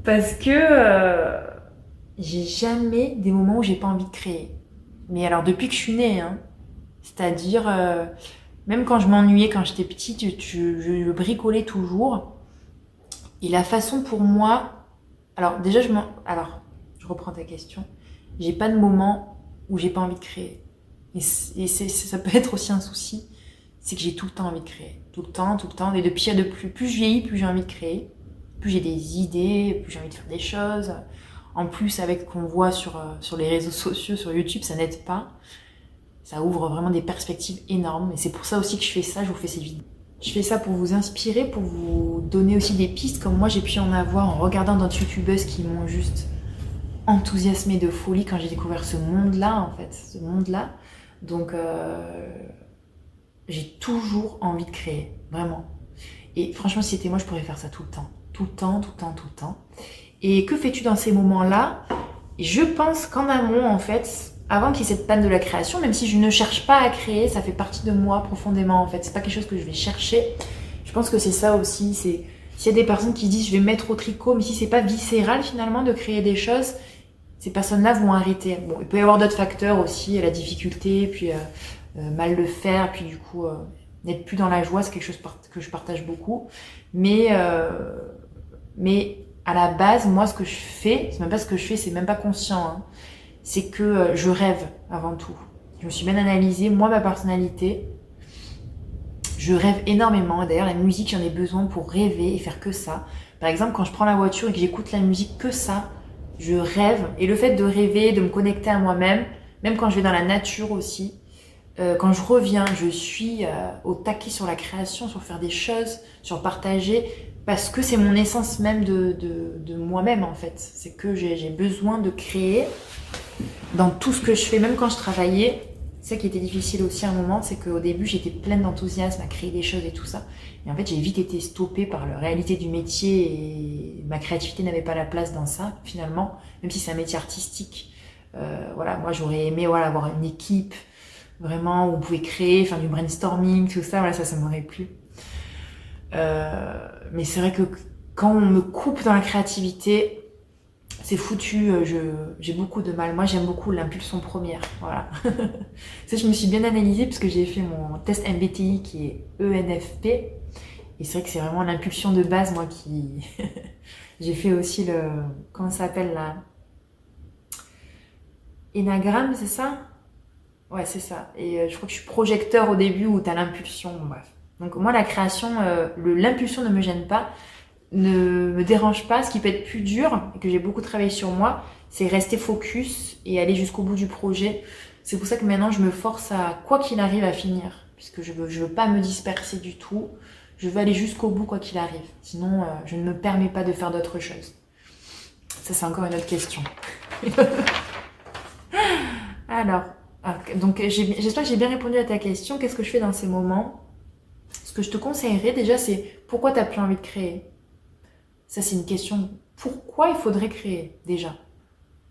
Parce que j'ai jamais des moments où j'ai pas envie de créer. Mais alors, depuis que je suis née, hein, c'est-à-dire... même quand je m'ennuyais, quand j'étais petite, je bricolais toujours. Et la façon pour moi... Alors déjà, je reprends ta question. J'ai pas de moment où j'ai pas envie de créer. Et ça peut être aussi un souci. C'est que j'ai tout le temps envie de créer. Tout le temps, tout le temps. Et plus je vieillis, plus j'ai envie de créer. Plus j'ai des idées, plus j'ai envie de faire des choses. En plus, avec ce qu'on voit sur les réseaux sociaux, sur YouTube, ça n'aide pas. Ça ouvre vraiment des perspectives énormes. Et c'est pour ça aussi que je fais ça, je vous fais ces vidéos. Je fais ça pour vous inspirer, pour vous donner aussi des pistes, comme moi j'ai pu en avoir en regardant d'autres youtubeuses qui m'ont juste enthousiasmé de folie quand j'ai découvert ce monde-là, en fait. Ce monde-là. Donc, j'ai toujours envie de créer, vraiment. Et franchement, si c'était moi, je pourrais faire ça tout le temps. Tout le temps, tout le temps, tout le temps. Et que fais-tu dans ces moments-là? Je pense qu'en amont, en fait... Avant qu'il y ait cette panne de la création, même si je ne cherche pas à créer, ça fait partie de moi profondément en fait. C'est pas quelque chose que je vais chercher. Je pense que c'est ça aussi. S'il y a des personnes qui disent je vais me mettre au tricot, mais si c'est pas viscéral finalement de créer des choses, ces personnes-là vont arrêter. Bon, il peut y avoir d'autres facteurs aussi, la difficulté, puis mal le faire, puis du coup n'être plus dans la joie, c'est quelque chose que je partage beaucoup. Mais à la base, moi ce que je fais, c'est même pas ce que je fais, c'est même pas conscient. Hein. C'est que je rêve avant tout. Je me suis bien analysée, moi, ma personnalité, je rêve énormément. D'ailleurs, la musique, j'en ai besoin pour rêver et faire que ça. Par exemple, quand je prends la voiture et que j'écoute la musique que ça, je rêve. Et le fait de rêver, de me connecter à moi-même, même quand je vais dans la nature aussi, quand je reviens, je suis au taquet sur la création, sur faire des choses, sur partager, parce que c'est mon essence même de moi-même, en fait. C'est que j'ai besoin de créer dans tout ce que je fais, même quand je travaillais. C'est ça qui était difficile aussi à un moment, c'est qu'au début j'étais pleine d'enthousiasme à créer des choses et tout ça, et en fait j'ai vite été stoppée par la réalité du métier et ma créativité n'avait pas la place dans ça finalement, même si c'est un métier artistique. Voilà, moi j'aurais aimé avoir une équipe, vraiment où on pouvait créer, faire du brainstorming, tout ça, voilà, ça m'aurait plu. Mais c'est vrai que quand on me coupe dans la créativité, c'est foutu, j'ai beaucoup de mal. Moi, j'aime beaucoup l'impulsion première, voilà. Ça, je me suis bien analysée parce que j'ai fait mon test MBTI qui est ENFP. Et c'est vrai que c'est vraiment l'impulsion de base, moi, qui... J'ai fait aussi comment ça s'appelle, là? Énagramme, c'est ça? Ouais, c'est ça. Et je crois que je suis projecteur au début où t'as l'impulsion, bon, bref. Donc moi, la création, l'impulsion ne me gêne pas, ne me dérange pas. Ce qui peut être plus dur, et que j'ai beaucoup travaillé sur moi, c'est rester focus et aller jusqu'au bout du projet. C'est pour ça que maintenant, je me force à, quoi qu'il arrive, à finir. Puisque je veux pas me disperser du tout. Je veux aller jusqu'au bout, quoi qu'il arrive. Sinon, je ne me permets pas de faire d'autres choses. Ça, c'est encore une autre question. Alors, donc j'espère que j'ai bien répondu à ta question. Qu'est-ce que je fais dans ces moments? Ce que je te conseillerais déjà, c'est pourquoi tu n'as plus envie de créer? Ça, c'est une question. Pourquoi il faudrait créer déjà?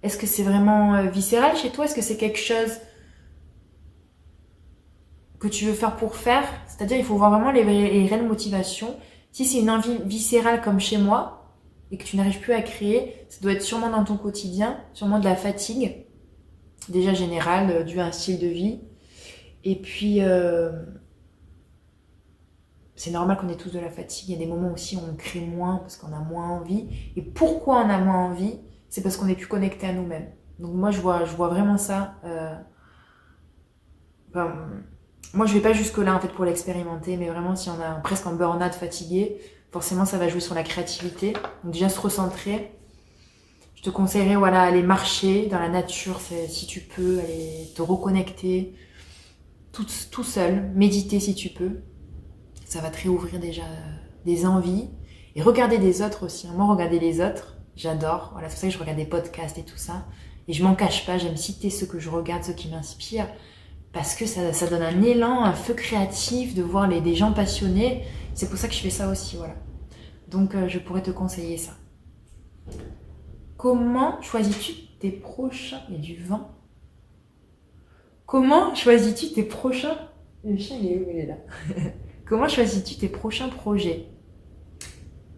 Est-ce que c'est vraiment viscéral chez toi? Est-ce que c'est quelque chose que tu veux faire pour faire? C'est-à-dire, il faut voir vraiment les réelles motivations. Si c'est une envie viscérale comme chez moi et que tu n'arrives plus à créer, ça doit être sûrement dans ton quotidien, sûrement de la fatigue, déjà générale, due à un style de vie. Et puis, c'est normal qu'on ait tous de la fatigue. Il y a des moments aussi où on crée moins parce qu'on a moins envie. Et pourquoi on a moins envie? C'est parce qu'on n'est plus connecté à nous-mêmes. Donc moi, je vois vraiment ça. Moi, je vais pas jusque-là en fait pour l'expérimenter, mais vraiment, si on a presque un burn-out fatigué, forcément, ça va jouer sur la créativité. Donc déjà, se recentrer. Je te conseillerais, voilà, aller marcher dans la nature, si tu peux, aller te reconnecter tout seul, méditer si tu peux. Ça va te réouvrir déjà des envies. Et regarder des autres aussi. Moi, regarder les autres, j'adore. Voilà, c'est pour ça que je regarde des podcasts et tout ça. Et je m'en cache pas, j'aime citer ceux que je regarde, ceux qui m'inspirent. Parce que ça donne un élan, un feu créatif de voir des gens passionnés. C'est pour ça que je fais ça aussi, voilà. Donc, je pourrais te conseiller ça. Comment choisis-tu tes prochains... Il y a du vent. Comment choisis-tu tes prochains... Le chien, il est où? Il est là. Comment choisis-tu tes prochains projets?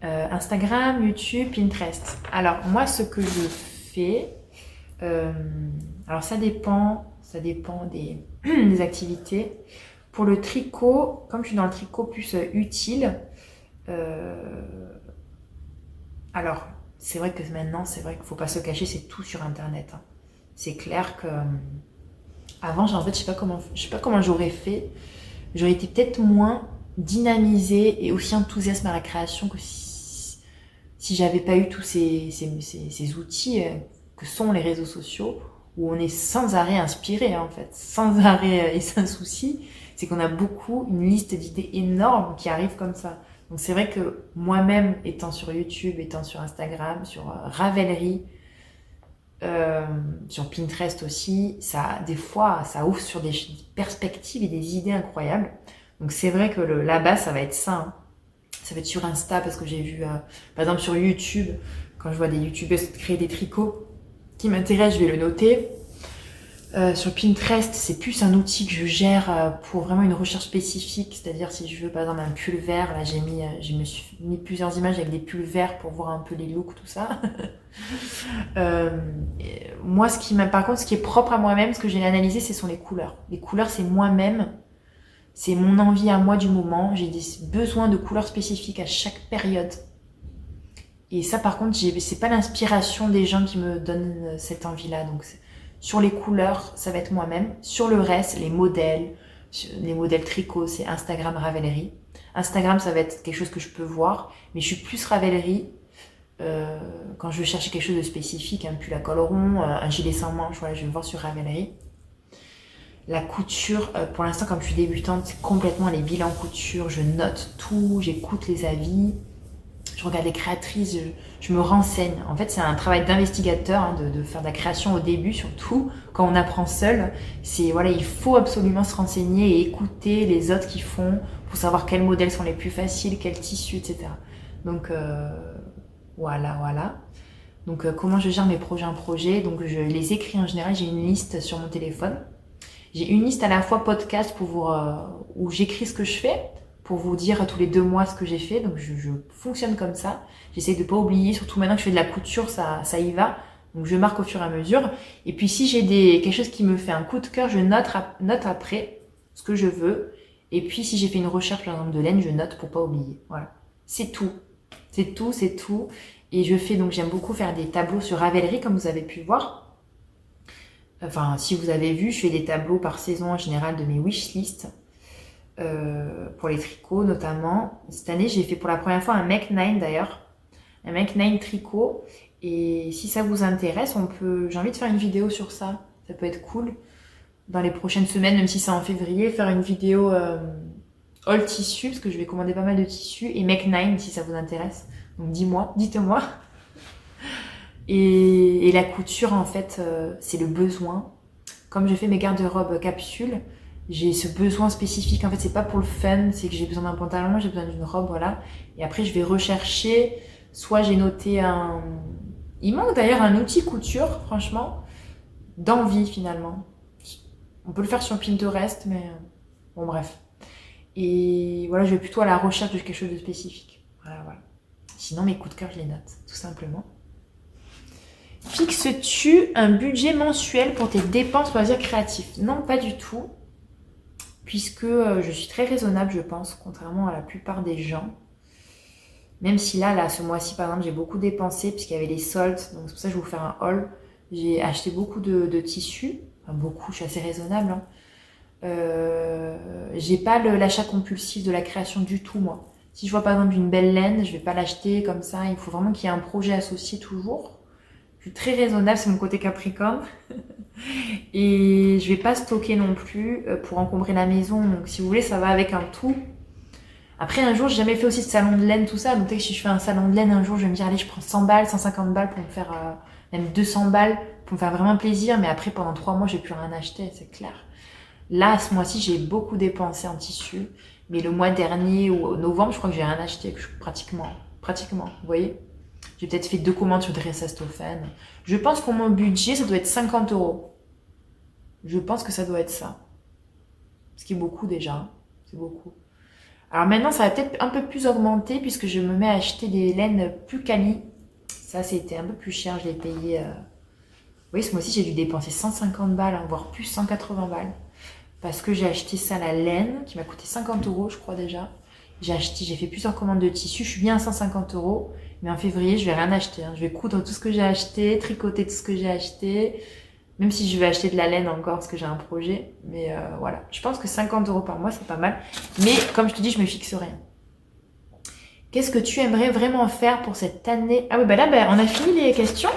Instagram, YouTube, Pinterest. Alors, moi, ce que je fais... alors, ça dépend des activités. Pour le tricot, comme je suis dans le tricot plus utile, alors, c'est vrai que maintenant, c'est vrai qu'il ne faut pas se cacher, c'est tout sur Internet. Hein. C'est clair que... avant, en fait, je sais pas comment j'aurais fait. J'aurais été peut-être moins dynamisée et aussi enthousiaste à la création que si j'avais pas eu tous ces outils que sont les réseaux sociaux, où on est sans arrêt inspiré, hein, en fait, sans arrêt et sans souci. C'est qu'on a une liste d'idées énormes qui arrivent comme ça. Donc c'est vrai que moi-même, étant sur YouTube, étant sur Instagram, sur Ravelry, sur Pinterest aussi, des fois, ça ouvre sur des perspectives et des idées incroyables. Donc c'est vrai que la base, ça va être ça. Hein. Ça va être sur Insta, parce que j'ai vu, par exemple sur YouTube, quand je vois des YouTubeuses créer des tricots qui m'intéressent, je vais le noter. Sur Pinterest, c'est plus un outil que je gère pour vraiment une recherche spécifique, c'est-à-dire si je veux par exemple un pull vert, là je me suis mis plusieurs images avec des pulls verts pour voir un peu les looks, tout ça. Moi, par contre, ce qui est propre à moi-même, ce que j'ai analysé, ce sont les couleurs. Les couleurs, c'est moi-même, c'est mon envie à moi du moment. J'ai des besoins de couleurs spécifiques à chaque période. Et ça, par contre, c'est pas l'inspiration des gens qui me donnent cette envie-là. Donc, sur les couleurs, ça va être moi-même. Sur le reste, les modèles tricot, c'est Instagram, Ravelry. Instagram, ça va être quelque chose que je peux voir, mais je suis plus Ravelry. Quand je veux chercher quelque chose de spécifique, un pull à col rond, un gilet sans manches, voilà, je vais voir sur Ravelry. La couture, pour l'instant, comme je suis débutante, c'est complètement les bilans couture. Je note tout, j'écoute les avis. Je regarde les créatrices, je me renseigne. En fait, c'est un travail d'investigateur, hein, de faire de la création au début, surtout quand on apprend seul. Il faut absolument se renseigner et écouter les autres qui font pour savoir quels modèles sont les plus faciles, quels tissus, etc. Donc, voilà. Donc, comment je gère mes projets en projet? Donc, je les écris en général, j'ai une liste sur mon téléphone. J'ai une liste à la fois podcast pour vous, où j'écris ce que je fais, pour vous dire tous les 2 mois ce que j'ai fait. Donc je fonctionne comme ça. J'essaie de pas oublier, surtout maintenant que je fais de la couture, ça y va. Donc je marque au fur et à mesure. Et puis si j'ai quelque chose qui me fait un coup de cœur, je note après ce que je veux. Et puis si j'ai fait une recherche par exemple de laine, je note pour pas oublier. Voilà. C'est tout. C'est tout, c'est tout. Et j'aime beaucoup faire des tableaux sur Ravelry comme vous avez pu voir. Enfin, si vous avez vu, je fais des tableaux par saison en général de mes wishlists. Pour les tricots notamment. Cette année, j'ai fait pour la première fois un Make 9 d'ailleurs. Un Make 9 tricot. Et si ça vous intéresse, j'ai envie de faire une vidéo sur ça. Ça peut être cool. Dans les prochaines semaines, même si c'est en février, faire une vidéo all tissu, parce que je vais commander pas mal de tissus. Et Make 9 si ça vous intéresse. Donc dites-moi. Et la couture, en fait, c'est le besoin. Comme je fais mes garde-robes capsules, j'ai ce besoin spécifique. En fait, c'est pas pour le fun, c'est que j'ai besoin d'un pantalon, j'ai besoin d'une robe, voilà. Et après, je vais rechercher. Soit j'ai noté un... Il manque d'ailleurs un outil couture, franchement, d'envie finalement. On peut le faire sur Pinterest, mais bon, bref. Et voilà, je vais plutôt à la recherche de quelque chose de spécifique. Voilà. Sinon, mes coups de cœur, je les note, tout simplement. Fixes-tu un budget mensuel pour tes dépenses loisirs créatifs? Non, pas du tout. Puisque je suis très raisonnable, je pense, contrairement à la plupart des gens. Même si là, ce mois-ci, par exemple, j'ai beaucoup dépensé puisqu'il y avait les soldes. Donc c'est pour ça que je vais vous faire un haul. J'ai acheté beaucoup de tissus. Enfin, beaucoup, je suis assez raisonnable. J'ai pas l'achat compulsif de la création du tout, moi. Si je vois par exemple une belle laine, je vais pas l'acheter comme ça. Il faut vraiment qu'il y ait un projet associé toujours. Je suis très raisonnable, c'est mon côté Capricorne. Et je vais pas stocker non plus pour encombrer la maison. Donc si vous voulez, ça va avec un tout. Après, un jour, j'ai jamais fait aussi de salon de laine, tout ça. Donc, si je fais un salon de laine, un jour, je vais me dire, allez, je prends 100 balles, 150 balles pour me faire, même 200 balles pour me faire vraiment plaisir. Mais après, pendant 3 mois, j'ai plus rien acheté, c'est clair. Là, ce mois-ci, j'ai beaucoup dépensé en tissu. Mais le mois dernier ou au novembre, je crois que j'ai rien acheté, pratiquement. Vous voyez? J'ai peut-être fait 2 commandes sur Dressastofen. Je pense que mon budget, ça doit être 50 €. Je pense que ça doit être ça. Ce qui est beaucoup déjà. C'est beaucoup. Alors maintenant, ça va peut-être un peu plus augmenter puisque je me mets à acheter des laines plus quali. Ça, c'était un peu plus cher. Je l'ai payé... Oui, ce mois-ci, j'ai dû dépenser 150 balles, voire plus 180 balles. Parce que j'ai acheté ça, la laine, qui m'a coûté 50 €, je crois déjà. J'ai fait plusieurs commandes de tissu. Je suis bien à 150 €. Mais en février, je vais rien acheter. Je vais coudre tout ce que j'ai acheté, tricoter tout ce que j'ai acheté. Même si je vais acheter de la laine encore parce que j'ai un projet. Mais voilà, je pense que 50 € par mois, c'est pas mal. Mais comme je te dis, je me fixe rien. Qu'est-ce que tu aimerais vraiment faire pour cette année? Ah oui, là, on a fini les questions.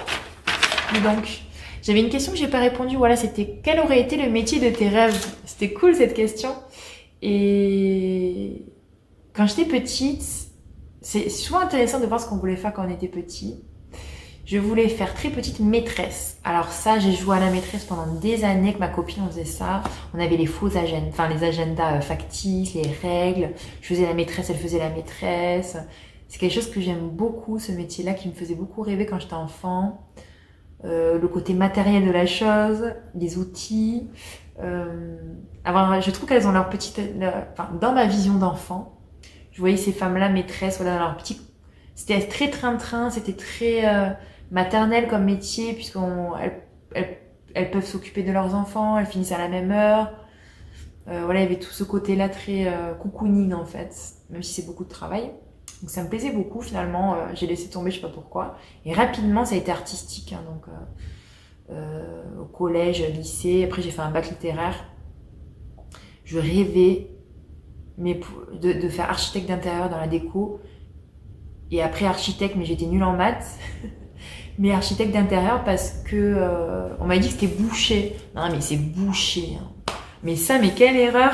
Et donc, j'avais une question que j'ai pas répondu. Voilà, c'était quel aurait été le métier de tes rêves? C'était cool cette question. Et quand j'étais petite, c'est souvent intéressant de voir ce qu'on voulait faire quand on était petit. Je voulais faire très petite maîtresse. Alors ça, j'ai joué à la maîtresse pendant des années avec ma copine, on faisait ça. On avait les faux agendas, enfin les agendas factices, les règles. Je faisais la maîtresse, elle faisait la maîtresse. C'est quelque chose que j'aime beaucoup, ce métier-là, qui me faisait beaucoup rêver quand j'étais enfant. Le côté matériel de la chose, les outils. Je trouve qu'elles ont leur petite... dans ma vision d'enfant, je voyais ces femmes-là maîtresses, voilà, dans leur petit... C'était très train-train, c'était très maternel comme métier, puisqu'elles peuvent s'occuper de leurs enfants, elles finissent à la même heure. Voilà, il y avait tout ce côté-là très cocooning en fait, même si c'est beaucoup de travail. Donc ça me plaisait beaucoup finalement, j'ai laissé tomber, je sais pas pourquoi. Et rapidement, ça a été artistique, au collège, lycée, après j'ai fait un bac littéraire. Je rêvais de faire architecte d'intérieur dans la déco. Et après architecte, mais j'étais nulle en maths. Mais architecte d'intérieur parce que on m'a dit que c'était bouché. Non mais c'est bouché. Mais quelle erreur.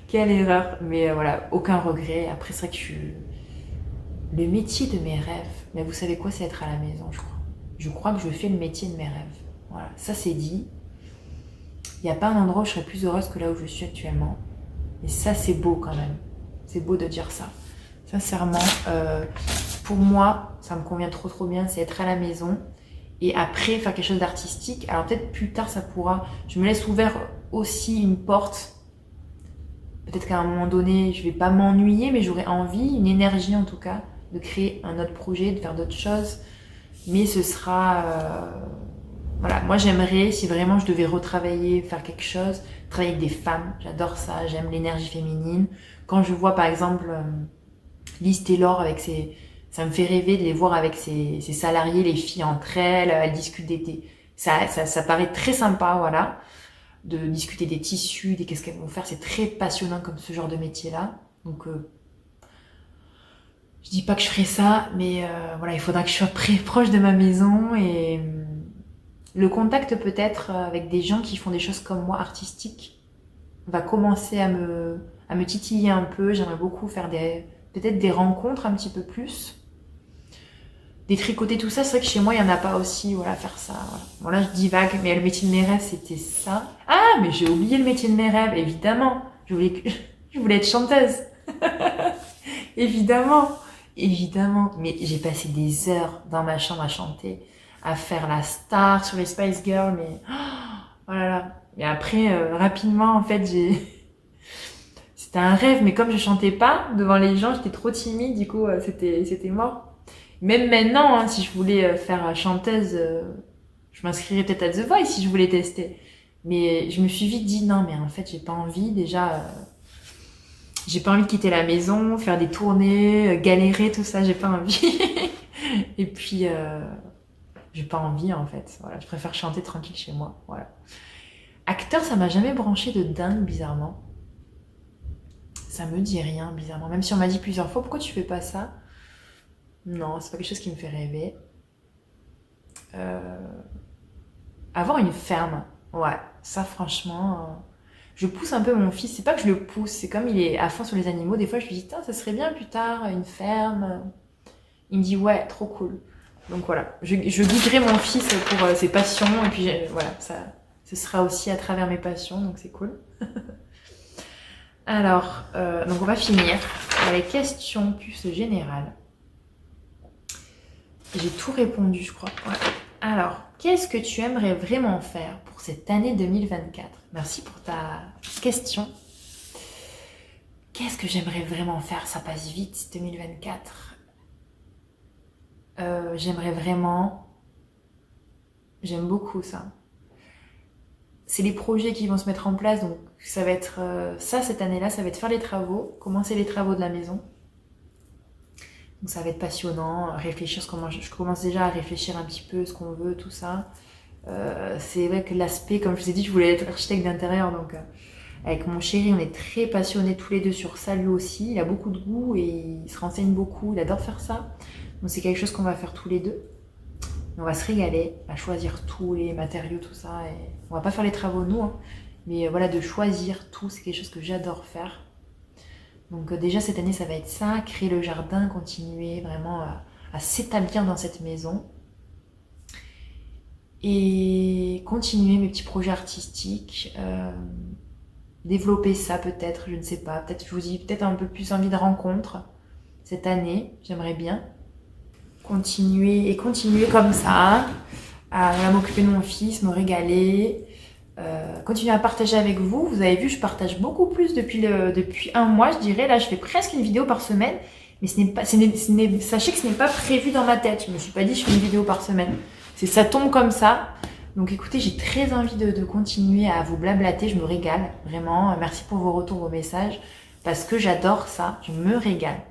Quelle erreur. Mais voilà, aucun regret. Après c'est vrai que le métier de mes rêves, mais vous savez quoi, c'est être à la maison, je crois. Je crois que je fais le métier de mes rêves. Voilà, ça c'est dit. Il n'y a pas un endroit où je serais plus heureuse que là où je suis actuellement. Et ça c'est beau quand même. C'est beau de dire ça. Sincèrement, pour moi, ça me convient trop bien, c'est être à la maison et après faire quelque chose d'artistique. Alors peut-être plus tard ça pourra, je me laisse ouvert aussi une porte. Peut-être qu'à un moment donné, je vais pas m'ennuyer, mais j'aurai envie, une énergie en tout cas, de créer un autre projet, de faire d'autres choses. Mais ce sera... voilà, moi j'aimerais, si vraiment je devais retravailler, faire quelque chose, travailler avec des femmes, j'adore ça, j'aime l'énergie féminine. Quand je vois par exemple Liz Taylor avec ses... Ça me fait rêver de les voir avec ses salariés, les filles entre elles discutent d'été. Ça paraît très sympa, voilà, de discuter des tissus, des qu'est-ce qu'elles vont faire. C'est très passionnant comme ce genre de métier-là. Donc, je dis pas que je ferai ça, mais voilà, il faudra que je sois proche de ma maison et le contact peut-être avec des gens qui font des choses comme moi, artistiques, va commencer à me titiller un peu. J'aimerais beaucoup faire peut-être des rencontres un petit peu plus. Détricoter tout ça, c'est vrai que chez moi, il n'y en a pas aussi, voilà, faire ça. Voilà. Bon, là, je divague, mais le métier de mes rêves, c'était ça. Ah, mais j'ai oublié le métier de mes rêves, évidemment. Je voulais être chanteuse. Évidemment, évidemment. Mais j'ai passé des heures dans ma chambre à chanter, à faire la star sur les Spice Girls, mais oh là là. Et après, rapidement, en fait, c'était un rêve, mais comme je chantais pas devant les gens, j'étais trop timide, du coup, c'était mort. Même maintenant, hein, si je voulais faire chanteuse, je m'inscrirais peut-être à The Voice si je voulais tester. Mais je me suis vite dit non, mais en fait, j'ai pas envie. Déjà, j'ai pas envie de quitter la maison, faire des tournées, galérer, tout ça, j'ai pas envie. Et puis, j'ai pas envie en fait. Voilà, je préfère chanter tranquille chez moi. Voilà. Acteur, ça m'a jamais branché de dingue, bizarrement. Ça me dit rien, bizarrement. Même si on m'a dit plusieurs fois, pourquoi tu fais pas ça? Non, c'est pas quelque chose qui me fait rêver. Avoir une ferme, ouais, ça franchement, je pousse un peu mon fils. C'est pas que je le pousse, c'est comme il est à fond sur les animaux. Des fois, je lui dis, ça serait bien plus tard, une ferme. Il me dit, ouais, trop cool. Donc voilà, je guiderai mon fils pour ses passions. Et puis voilà, ce sera aussi à travers mes passions, donc c'est cool. Alors, donc on va finir par les questions plus générales. J'ai tout répondu, je crois. Ouais. Alors, qu'est-ce que tu aimerais vraiment faire pour cette année 2024? Merci pour ta question. Qu'est-ce que j'aimerais vraiment faire? Ça passe vite, 2024. J'aimerais vraiment... J'aime beaucoup ça. C'est les projets qui vont se mettre en place, donc ça va être ça cette année-là, ça va être faire les travaux, commencer les travaux de la maison. Donc ça va être passionnant, réfléchir je commence déjà à réfléchir un petit peu ce qu'on veut, tout ça. C'est vrai que l'aspect, comme je vous ai dit, je voulais être architecte d'intérieur, donc avec mon chéri, on est très passionnés tous les deux sur ça, lui aussi. Il a beaucoup de goût et il se renseigne beaucoup, il adore faire ça. Donc c'est quelque chose qu'on va faire tous les deux. On va se régaler, à choisir tous les matériaux, tout ça. Et on va pas faire les travaux nous, hein, mais voilà, de choisir tout, c'est quelque chose que j'adore faire. Donc déjà cette année ça va être ça, créer le jardin, continuer vraiment à s'établir dans cette maison et continuer mes petits projets artistiques, développer ça peut-être, je ne sais pas, peut-être je vous dis peut-être un peu plus envie de rencontres cette année, j'aimerais bien continuer comme ça, à m'occuper de mon fils, me régaler. Continuer à partager avec vous. Vous avez vu, je partage beaucoup plus depuis un mois, je dirais. Là, je fais presque une vidéo par semaine, mais sachez que ce n'est pas prévu dans ma tête. Je me suis pas dit je fais une vidéo par semaine. Ça tombe comme ça. Donc écoutez, j'ai très envie de continuer à vous blablater. Je me régale, vraiment. Merci pour vos retours, vos messages, parce que j'adore ça. Je me régale.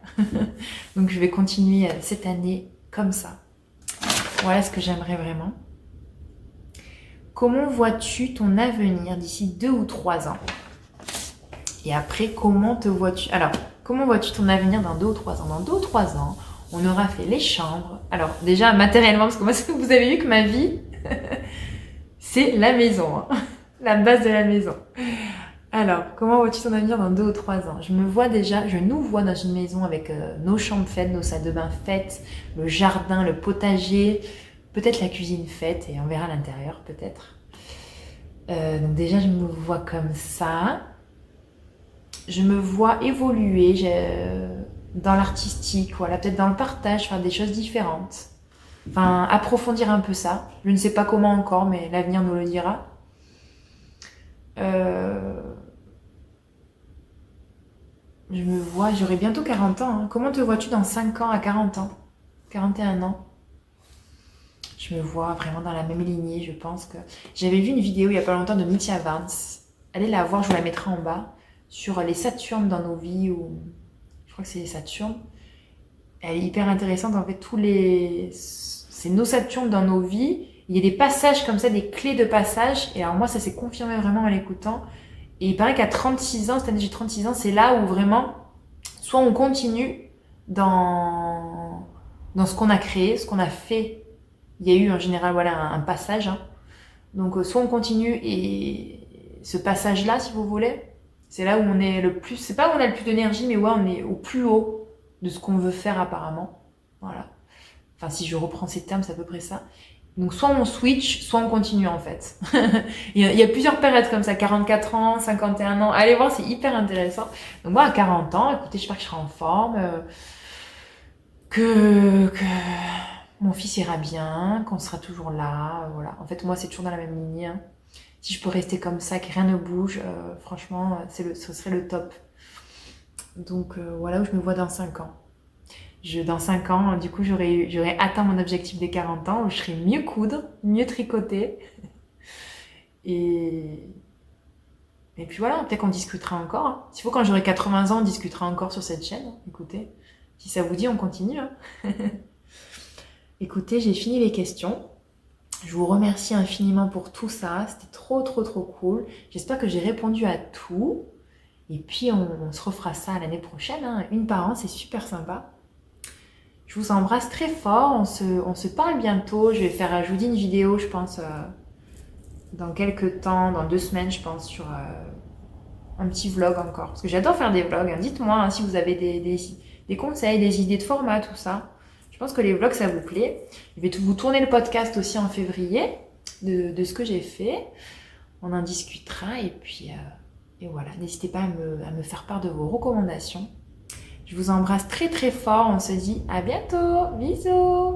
Donc je vais continuer cette année comme ça. Voilà ce que j'aimerais vraiment. Comment vois-tu ton avenir d'ici 2 ou 3 ans? Et après, comment vois-tu ton avenir dans 2 ou 3 ans? Dans 2 ou 3 ans, on aura fait les chambres. Alors, déjà, matériellement, parce que moi, vous avez vu que ma vie, c'est la maison. Hein, la base de la maison. Alors, comment vois-tu ton avenir dans 2 ou 3 ans? Je nous vois dans une maison avec nos chambres faites, nos salles de bain faites, le jardin, le potager, peut-être la cuisine faite et on verra l'intérieur peut-être. Donc déjà je me vois comme ça. Je me vois évoluer dans l'artistique, voilà, peut-être dans le partage, faire des choses différentes. Enfin, approfondir un peu ça. Je ne sais pas comment encore, mais l'avenir nous le dira. Je me vois, j'aurai bientôt 40 ans. Hein. Comment te vois-tu dans 5 ans à 40 ans? 41 ans. Je me vois vraiment dans la même lignée, je pense que... J'avais vu une vidéo il n'y a pas longtemps de Mitya Vance. Allez la voir, je vous la mettrai en bas. Sur les Saturnes dans nos vies, ou... Je crois que c'est les Saturnes. Elle est hyper intéressante, en fait, c'est nos Saturnes dans nos vies. Il y a des passages comme ça, des clés de passage. Et alors moi, ça s'est confirmé vraiment en l'écoutant. Et il paraît qu'à 36 ans, cette année j'ai 36 ans, c'est là où vraiment, soit on continue dans ce qu'on a créé, ce qu'on a fait. Il y a eu en général voilà, un passage. Hein. Donc soit on continue et ce passage-là, si vous voulez, c'est là où on est le plus... C'est pas où on a le plus d'énergie, mais ouais, on est au plus haut de ce qu'on veut faire apparemment. Voilà. Enfin, si je reprends ces termes, c'est à peu près ça. Donc soit on switch, soit on continue en fait. Il y a plusieurs périodes comme ça, 44 ans, 51 ans. Allez voir, c'est hyper intéressant. Donc moi à 40 ans, écoutez, j'espère que je serai en forme, que mon fils ira bien, qu'on sera toujours là. Voilà. En fait, moi c'est toujours dans la même ligne. Hein. Si je peux rester comme ça, que rien ne bouge, franchement, ce serait le top. Donc voilà où je me vois dans 5 ans. Dans 5 ans, du coup, j'aurais atteint mon objectif des 40 ans, où je serai mieux coudre, mieux tricoter. Et, et puis voilà, peut-être qu'on discutera encore. Hein. S'il faut, quand j'aurai 80 ans, on discutera encore sur cette chaîne. Écoutez, si ça vous dit, on continue. Hein. Écoutez, j'ai fini les questions. Je vous remercie infiniment pour tout ça. C'était trop, trop, trop cool. J'espère que j'ai répondu à tout. Et puis, on se refera ça l'année prochaine. Hein. Une par an, c'est super sympa. Je vous embrasse très fort, on se parle bientôt. Je vous dis une vidéo, je pense, dans quelques temps, dans 2 semaines, je pense, sur un petit vlog encore. Parce que j'adore faire des vlogs. Hein. Dites-moi hein, si vous avez des conseils, des idées de format, tout ça. Je pense que les vlogs, ça vous plaît. Je vais vous tourner le podcast aussi en février de ce que j'ai fait. On en discutera et puis et voilà. N'hésitez pas à me faire part de vos recommandations. Je vous embrasse très très fort, on se dit à bientôt, bisous!